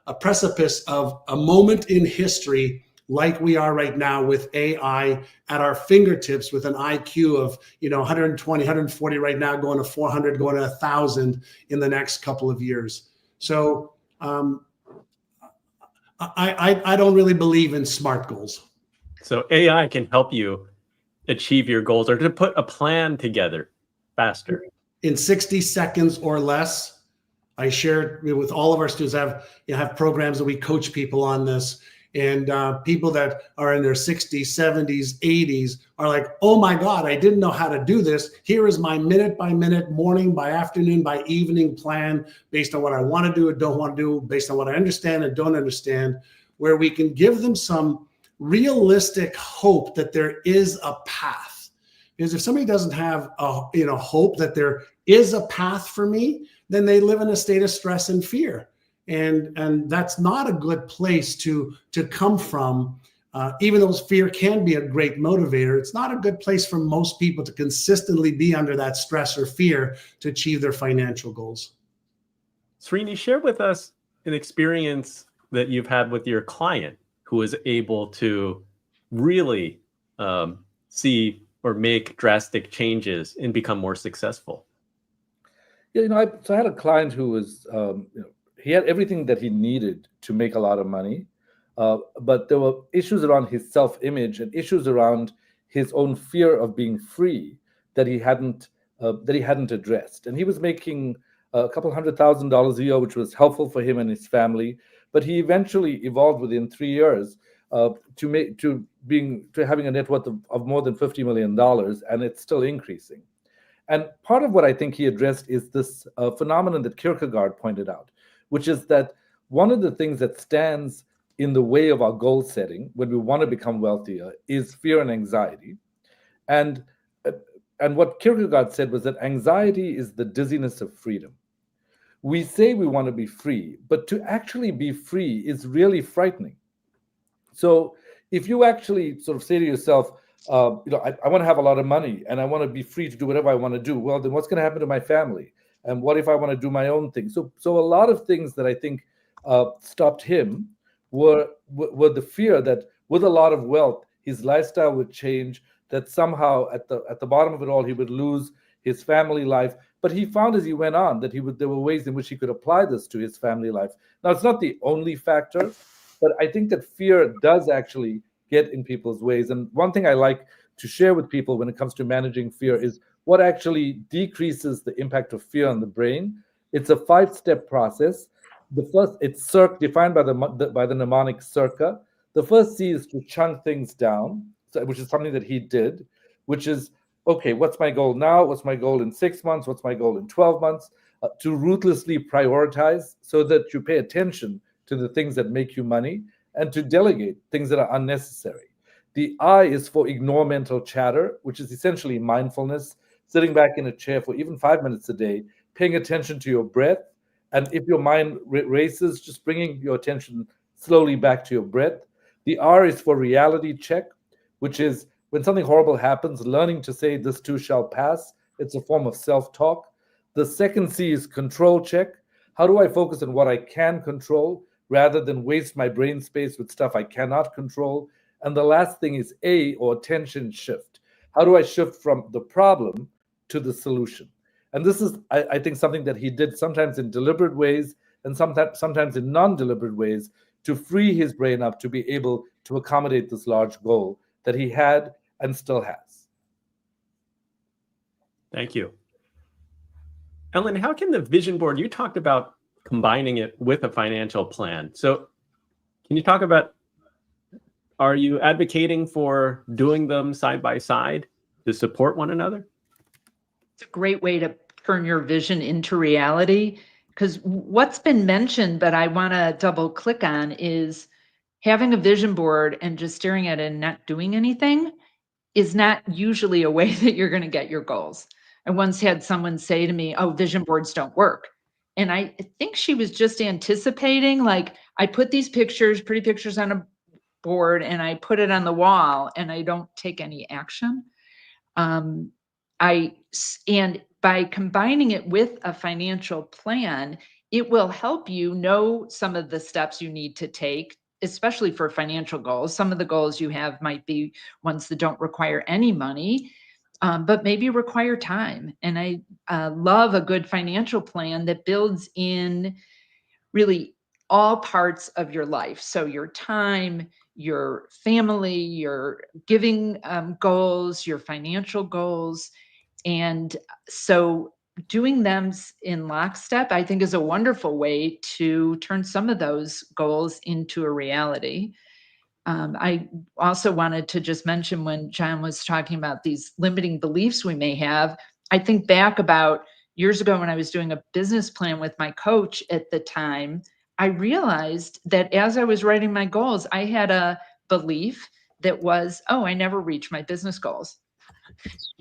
a precipice of a moment in history like we are right now, with AI at our fingertips, with an IQ of 120, 140 right now, going to 400, going to 1,000 in the next couple of years. So I don't really believe in SMART goals. So AI can help you achieve your goals, or to put a plan together faster. In 60 seconds or less. I shared with all of our students. I have programs that we coach people on this. And people that are in their 60s, 70s, 80s are like, oh my God, I didn't know how to do this. Here is my minute by minute, morning by afternoon by evening plan based on what I want to do and don't want to do, based on what I understand and don't understand, where we can give them some realistic hope that there is a path. Because if somebody doesn't have hope that there is a path for me, then they live in a state of stress and fear. And that's not a good place to come from. Even though fear can be a great motivator, it's not a good place for most people to consistently be under that stress or fear to achieve their financial goals. Srini, share with us an experience that you've had with your client who was able to really see or make drastic changes and become more successful. Yeah, I had a client who was, he had everything that he needed to make a lot of money. But there were issues around his self-image and issues around his own fear of being free that he hadn't addressed. And he was making a couple $100,000 a year, which was helpful for him and his family. But he eventually evolved within 3 years to having a net worth of more than $50 million, and it's still increasing. And part of what I think he addressed is this phenomenon that Kierkegaard pointed out, which is that one of the things that stands in the way of our goal setting when we want to become wealthier is fear and anxiety. And what Kierkegaard said was that anxiety is the dizziness of freedom. We say we want to be free, but to actually be free is really frightening. So if you actually sort of say to yourself, I want to have a lot of money and I want to be free to do whatever I want to do, well, then what's going to happen to my family? And what if I want to do my own thing? So a lot of things that I think stopped him were the fear that with a lot of wealth, his lifestyle would change, that somehow at the bottom of it all, he would lose his family life. But he found as he went on that there were ways in which he could apply this to his family life. Now, it's not the only factor, but I think that fear does actually get in people's ways. And one thing I like to share with people when it comes to managing fear is what actually decreases the impact of fear on the brain. It's a 5-step process. The first, it's defined by the mnemonic circa. The first C is to chunk things down, which is something that he did, which is, okay, what's my goal now? What's my goal in 6 months? What's my goal in 12 months? To ruthlessly prioritize so that you pay attention to the things that make you money and to delegate things that are unnecessary. The I is for ignore mental chatter, which is essentially mindfulness, sitting back in a chair for even 5 minutes a day, paying attention to your breath. And if your mind races, just bringing your attention slowly back to your breath. The R is for reality check, which is when something horrible happens, learning to say this too shall pass. It's a form of self-talk. The second C is control check. How do I focus on what I can control rather than waste my brain space with stuff I cannot control? And the last thing is A, or attention shift. How do I shift from the problem to the solution? And this is, I think, something that he did sometimes in deliberate ways and sometimes in non-deliberate ways to free his brain up to be able to accommodate this large goal that he had and still has. Thank you. Ellen, how can the vision board, you talked about combining it with a financial plan. So can you talk about, are you advocating for doing them side by side to support one another? It's a great way to turn your vision into reality, because what's been mentioned, but I want to double click on, is having a vision board and just staring at it and not doing anything is not usually a way that you're going to get your goals. I once had someone say to me, oh, vision boards don't work. And I think she was just anticipating, like, I put these pictures, pretty pictures on a board, and I put it on the wall and I don't take any action. And by combining it with a financial plan, it will help you know some of the steps you need to take, especially for financial goals. Some of the goals you have might be ones that don't require any money, but maybe require time. And I love a good financial plan that builds in really all parts of your life. So your time, your family, your giving goals, your financial goals. And so doing them in lockstep, I think, is a wonderful way to turn some of those goals into a reality. I also wanted to just mention, when John was talking about these limiting beliefs we may have, I think back about years ago when I was doing a business plan with my coach at the time, I realized that as I was writing my goals, I had a belief that was, oh, I never reach my business goals.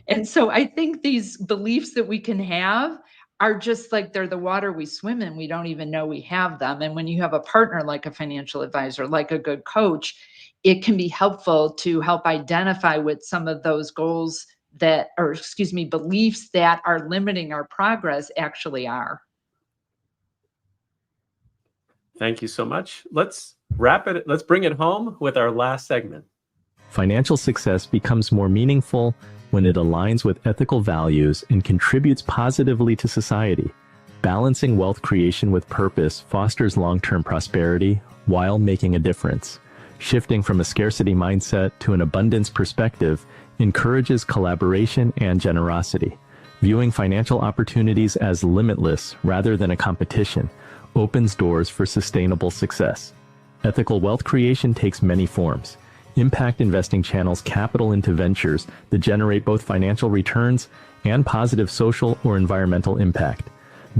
And so I think these beliefs that we can have are just like they're the water we swim in. We don't even know we have them. And when you have a partner like a financial advisor, like a good coach, it can be helpful to help identify what some of those goals that, or excuse me, beliefs that are limiting our progress actually are. Thank you so much. Let's wrap it. Let's bring it home with our last segment. Financial success becomes more meaningful when it aligns with ethical values and contributes positively to society. Balancing wealth creation with purpose fosters long-term prosperity while making a difference. Shifting from a scarcity mindset to an abundance perspective encourages collaboration and generosity. Viewing financial opportunities as limitless rather than a competition opens doors for sustainable success. Ethical wealth creation takes many forms. Impact investing channels capital into ventures that generate both financial returns and positive social or environmental impact.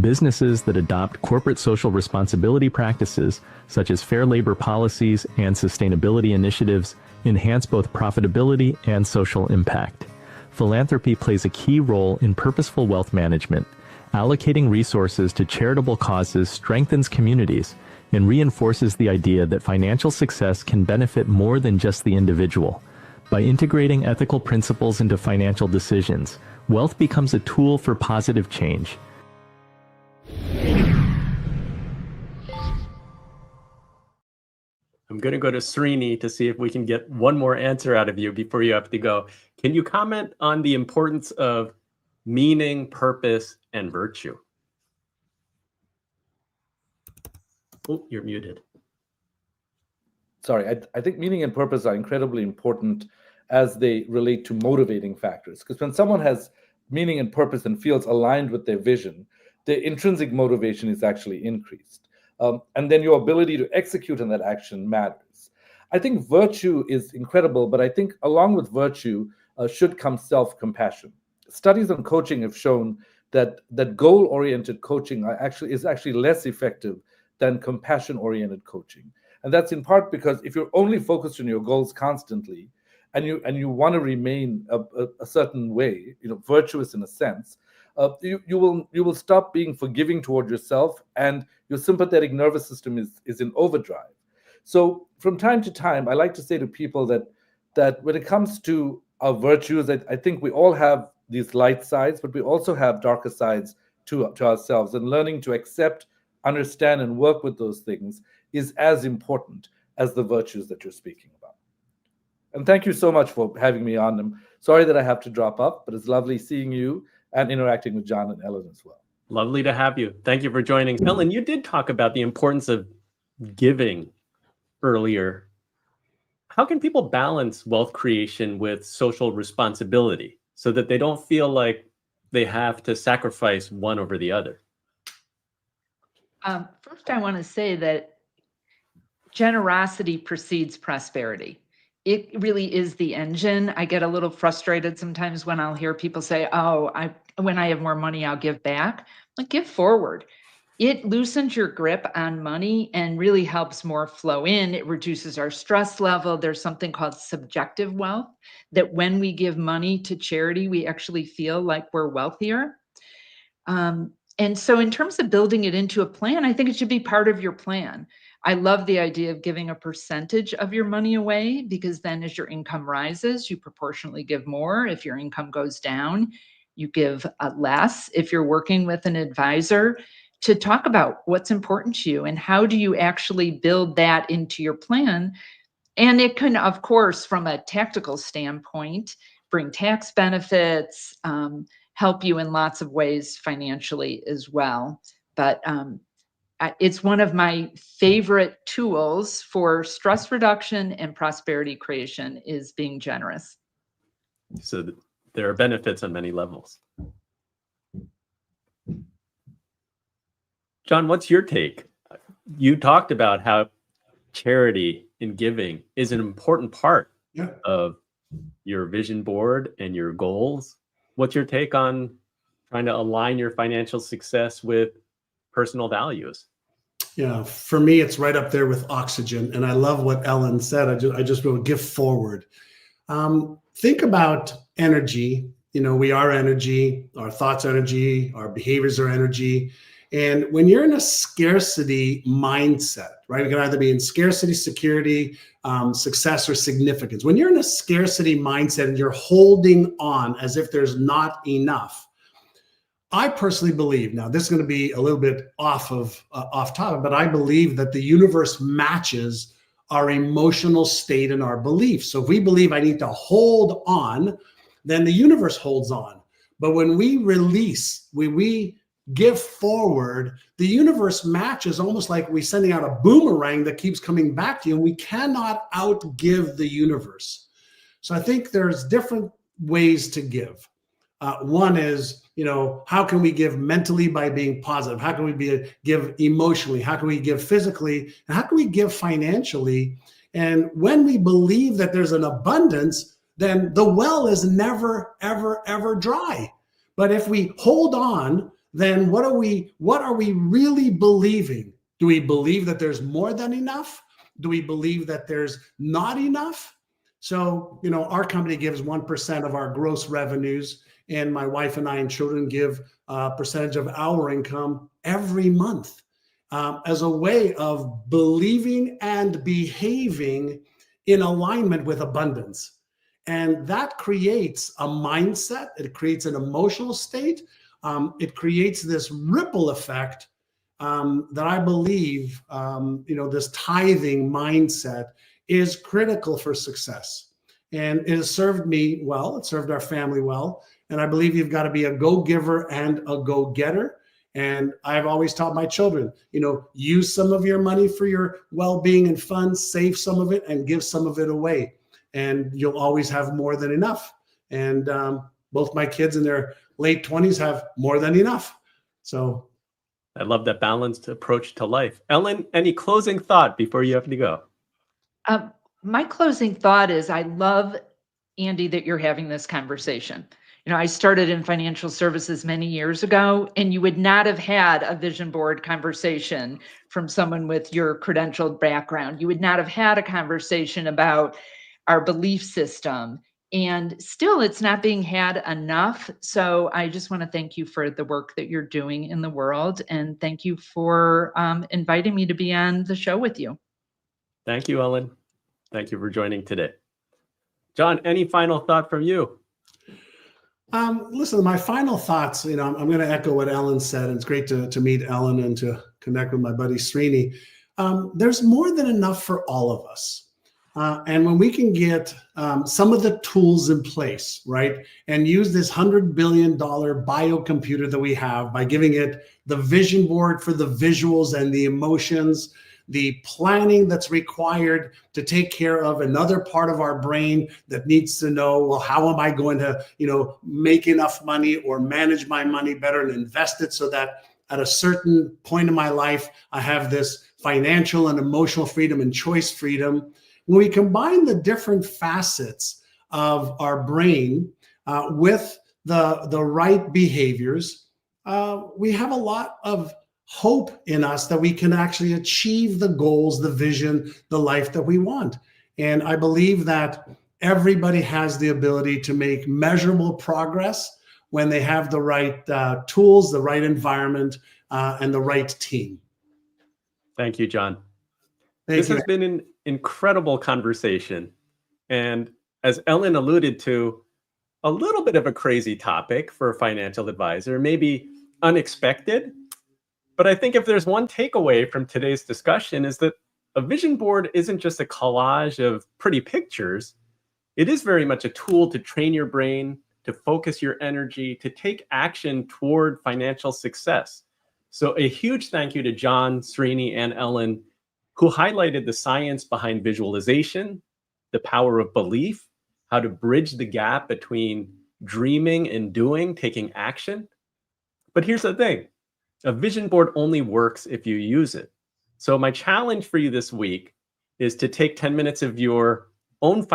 Businesses that adopt corporate social responsibility practices, such as fair labor policies and sustainability initiatives, enhance both profitability and social impact. Philanthropy plays a key role in purposeful wealth management. Allocating resources to charitable causes strengthens communities and reinforces the idea that financial success can benefit more than just the individual. By integrating ethical principles into financial decisions, wealth becomes a tool for positive change. I'm going to go to Srini to see if we can get one more answer out of you before you have to go. Can you comment on the importance of meaning, purpose, and virtue? Oh, you're muted. Sorry, I think meaning and purpose are incredibly important as they relate to motivating factors. Because when someone has meaning and purpose and feels aligned with their vision, their intrinsic motivation is actually increased. And then your ability to execute on that action matters. I think virtue is incredible, but I think along with virtue should come self-compassion. Studies on coaching have shown that goal-oriented coaching is actually less effective than compassion-oriented coaching. And that's in part because if you're only focused on your goals constantly and you want to remain a certain way, virtuous in a sense, you will stop being forgiving toward yourself, and your sympathetic nervous system is in overdrive. So from time to time, I like to say to people that when it comes to our virtues, I think we all have these light sides, but we also have darker sides to ourselves, and learning to accept, understand, and work with those things is as important as the virtues that you're speaking about. And thank you so much for having me on. I'm sorry that I have to drop up, but it's lovely seeing you and interacting with John and Ellen as well. Lovely to have you. Thank you for joining. Ellen, you did talk about the importance of giving earlier. How can people balance wealth creation with social responsibility so that they don't feel like they have to sacrifice one over the other? First, I want to say that generosity precedes prosperity. It really is the engine. I get a little frustrated sometimes when I'll hear people say, oh, when I have more money, I'll give back. Like, give forward. It loosens your grip on money and really helps more flow in. It reduces our stress level. There's something called subjective wealth, that when we give money to charity, we actually feel like we're wealthier. And so in terms of building it into a plan, I think it should be part of your plan. I love the idea of giving a percentage of your money away, because then as your income rises, you proportionally give more. If your income goes down, you give less. If you're working with an advisor, to talk about what's important to you and how do you actually build that into your plan. And it can, of course, from a tactical standpoint, bring tax benefits, help you in lots of ways financially as well. But it's one of my favorite tools for stress reduction and prosperity creation is being generous. So there are benefits on many levels. John, what's your take? You talked about how charity and giving is an important part of your vision board and your goals. What's your take on trying to align your financial success with personal values? Yeah, for me, it's right up there with oxygen. And I love what Ellen said. I just wrote give forward. Think about energy. We are energy, our thoughts are energy, our behaviors are energy. And when you're in a scarcity mindset, right? It can either be in scarcity, security, success, or significance. When you're in a scarcity mindset and you're holding on as if there's not enough, I personally believe, now this is going to be a little bit off topic, but I believe that the universe matches our emotional state and our beliefs. So if we believe I need to hold on, then the universe holds on. But when we release, when we give forward, the universe matches, almost like we're sending out a boomerang that keeps coming back to you, and we cannot outgive the universe. So I think there's different ways to give. One is, how can we give mentally by being positive? How can we give emotionally? How can we give physically? And how can we give financially? And when we believe that there's an abundance, then the well is never, ever, ever dry. But if we hold on, then what are we really believing? Do we believe that there's more than enough? Do we believe that there's not enough? So, our company gives 1% of our gross revenues, and my wife and I and children give a percentage of our income every month as a way of believing and behaving in alignment with abundance. And that creates a mindset. It creates an emotional state. It creates this ripple effect that I believe, this tithing mindset is critical for success. And it has served me well. It served our family well. And I believe you've got to be a go-giver and a go-getter. And I've always taught my children, use some of your money for your well-being and fun, save some of it and give some of it away. And you'll always have more than enough. And both my kids in their late 20s have more than enough. So I love that balanced approach to life. Ellen, any closing thought before you have to go? My closing thought is I love, Andy, that you're having this conversation. I started in financial services many years ago, and you would not have had a vision board conversation from someone with your credentialed background. You would not have had a conversation about our belief system. And still, it's not being had enough. So I just want to thank you for the work that you're doing in the world. And thank you for inviting me to be on the show with you. Thank you, Ellen. Thank you for joining today. John, any final thought from you? Listen, my final thoughts, I'm going to echo what Ellen said. And it's great to meet Ellen and to connect with my buddy Srini. There's more than enough for all of us. And when we can get some of the tools in place, right, and use this $100 billion biocomputer that we have by giving it the vision board for the visuals and the emotions, the planning that's required to take care of another part of our brain that needs to know, well, how am I going to, make enough money or manage my money better and invest it so that at a certain point in my life, I have this financial and emotional freedom and choice freedom. When we combine the different facets of our brain with the right behaviors, we have a lot of hope in us that we can actually achieve the goals, the vision, the life that we want. And I believe that everybody has the ability to make measurable progress when they have the right tools, the right environment, and the right team. Thank you, John. This has been an incredible conversation. And as Ellen alluded to, a little bit of a crazy topic for a financial advisor, maybe unexpected. But I think if there's one takeaway from today's discussion is that a vision board isn't just a collage of pretty pictures. It is very much a tool to train your brain, to focus your energy, to take action toward financial success. So a huge thank you to John, Srini, and Ellen, who highlighted the science behind visualization, the power of belief, how to bridge the gap between dreaming and doing, taking action. But here's the thing. A vision board only works if you use it. So my challenge for you this week is to take 10 minutes of your own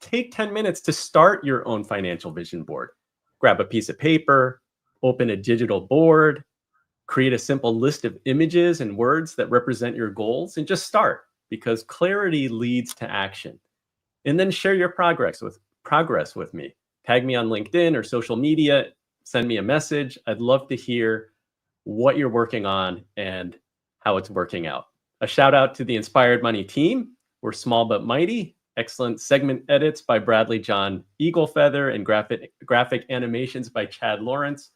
take 10 minutes to start your own financial vision board. Grab a piece of paper, open a digital board, Create a simple list of images and words that represent your goals and just start, because clarity leads to action. And then share your progress with me. Tag me on LinkedIn or social media, send me a message. I'd love to hear what you're working on and how it's working out. A shout out to the Inspired Money team. We're small but mighty. Excellent segment edits by Bradley John Eaglefeather and graphic animations by Chad Lawrence.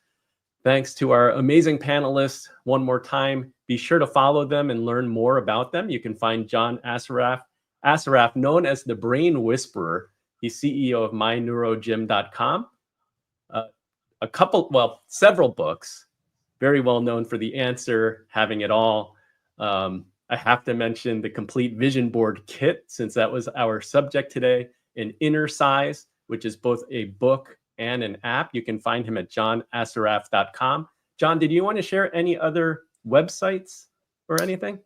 Thanks to our amazing panelists. One more time, be sure to follow them and learn more about them. You can find John Assaraf, known as the Brain Whisperer. He's CEO of myneurogym.com. Several books, very well known for The Answer, Having It All. I have to mention the Complete Vision Board Kit, since that was our subject today, and Inner Size, which is both a book and an app. You can find him at johnassaraf.com. John, did you want to share any other websites or anything?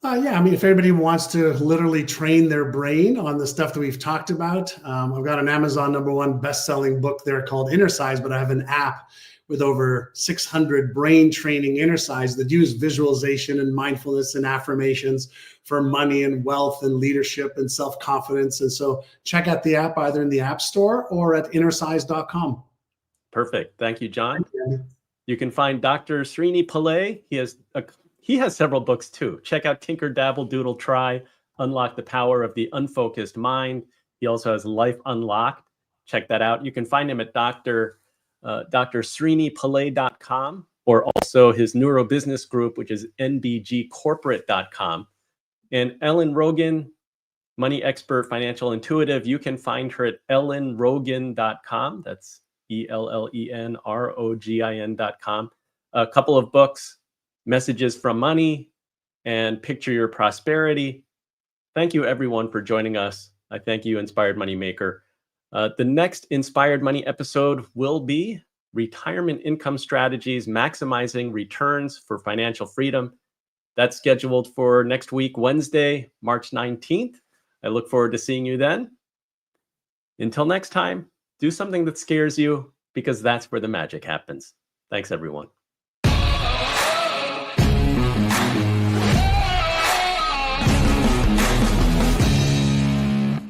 Yeah, I mean, if anybody wants to literally train their brain on the stuff that we've talked about, I've got an Amazon #1 best-selling book there called Inner Size, but I have an app with over 600 brain training exercises that use visualization and mindfulness and affirmations for money and wealth and leadership and self-confidence. And so check out the app either in the App Store or at innersize.com. Perfect. Thank you, John. You can find Dr. Srini Pillay. He has several books too. Check out Tinker, Dabble, Doodle, Try, Unlock the Power of the Unfocused Mind. He also has Life Unlocked. Check that out. You can find him at drsrinipillay.com, or also his neurobusiness group, which is nbgcorporate.com. And Ellen Rogin, money expert, financial intuitive, you can find her at ellenrogin.com. That's ELLENROGIN.com. A couple of books, Messages from Money and Picture Your Prosperity. Thank you, everyone, for joining us. I thank you, Inspired Money Maker. The next Inspired Money episode will be Retirement Income Strategies, Maximizing Returns for Financial Freedom. That's scheduled for next week, Wednesday, March 19th. I look forward to seeing you then. Until next time, do something that scares you, because that's where the magic happens. Thanks, everyone.